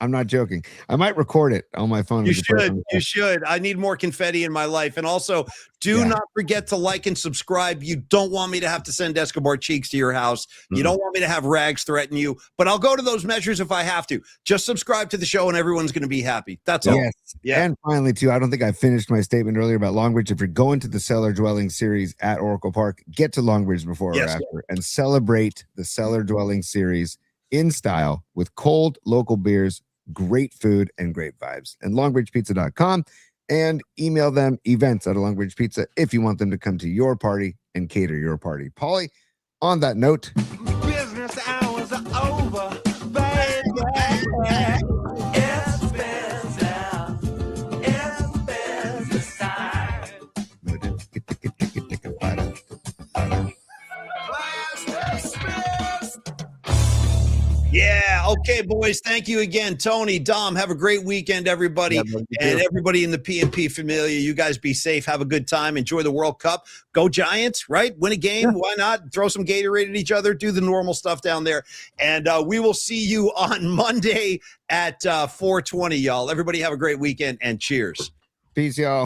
I'm not joking. I might record it on my phone. You should. I need more confetti in my life. And also, do not forget to like and subscribe. You don't want me to have to send Escobar Cheeks to your house. You don't want me to have Rags threaten you, but I'll go to those measures if I have to. Just subscribe to the show and everyone's going to be happy. That's all. Yes. Yeah. And finally, too, I don't think I finished my statement earlier about Longbridge. If you're going to the Cellar Dwelling series at Oracle Park, get to Longbridge before or after and celebrate the Cellar Dwelling series in style with cold local beers, great food, and great vibes. And longbridgepizza.com, and email them events@Longbridge Pizza if you want them to come to your party and cater your party. Paulie, on that note, business hours are over, baby. It's business time. Yeah. Okay, boys. Thank you again. Tony, Dom, have a great weekend, everybody. And everybody in the PNP Familia, you guys be safe. Have a good time. Enjoy the World Cup. Go Giants, right? Win a game. Why not? Throw some Gatorade at each other. Do the normal stuff down there. And we will see you on Monday at 4:20, y'all. Everybody have a great weekend and cheers. Peace, y'all.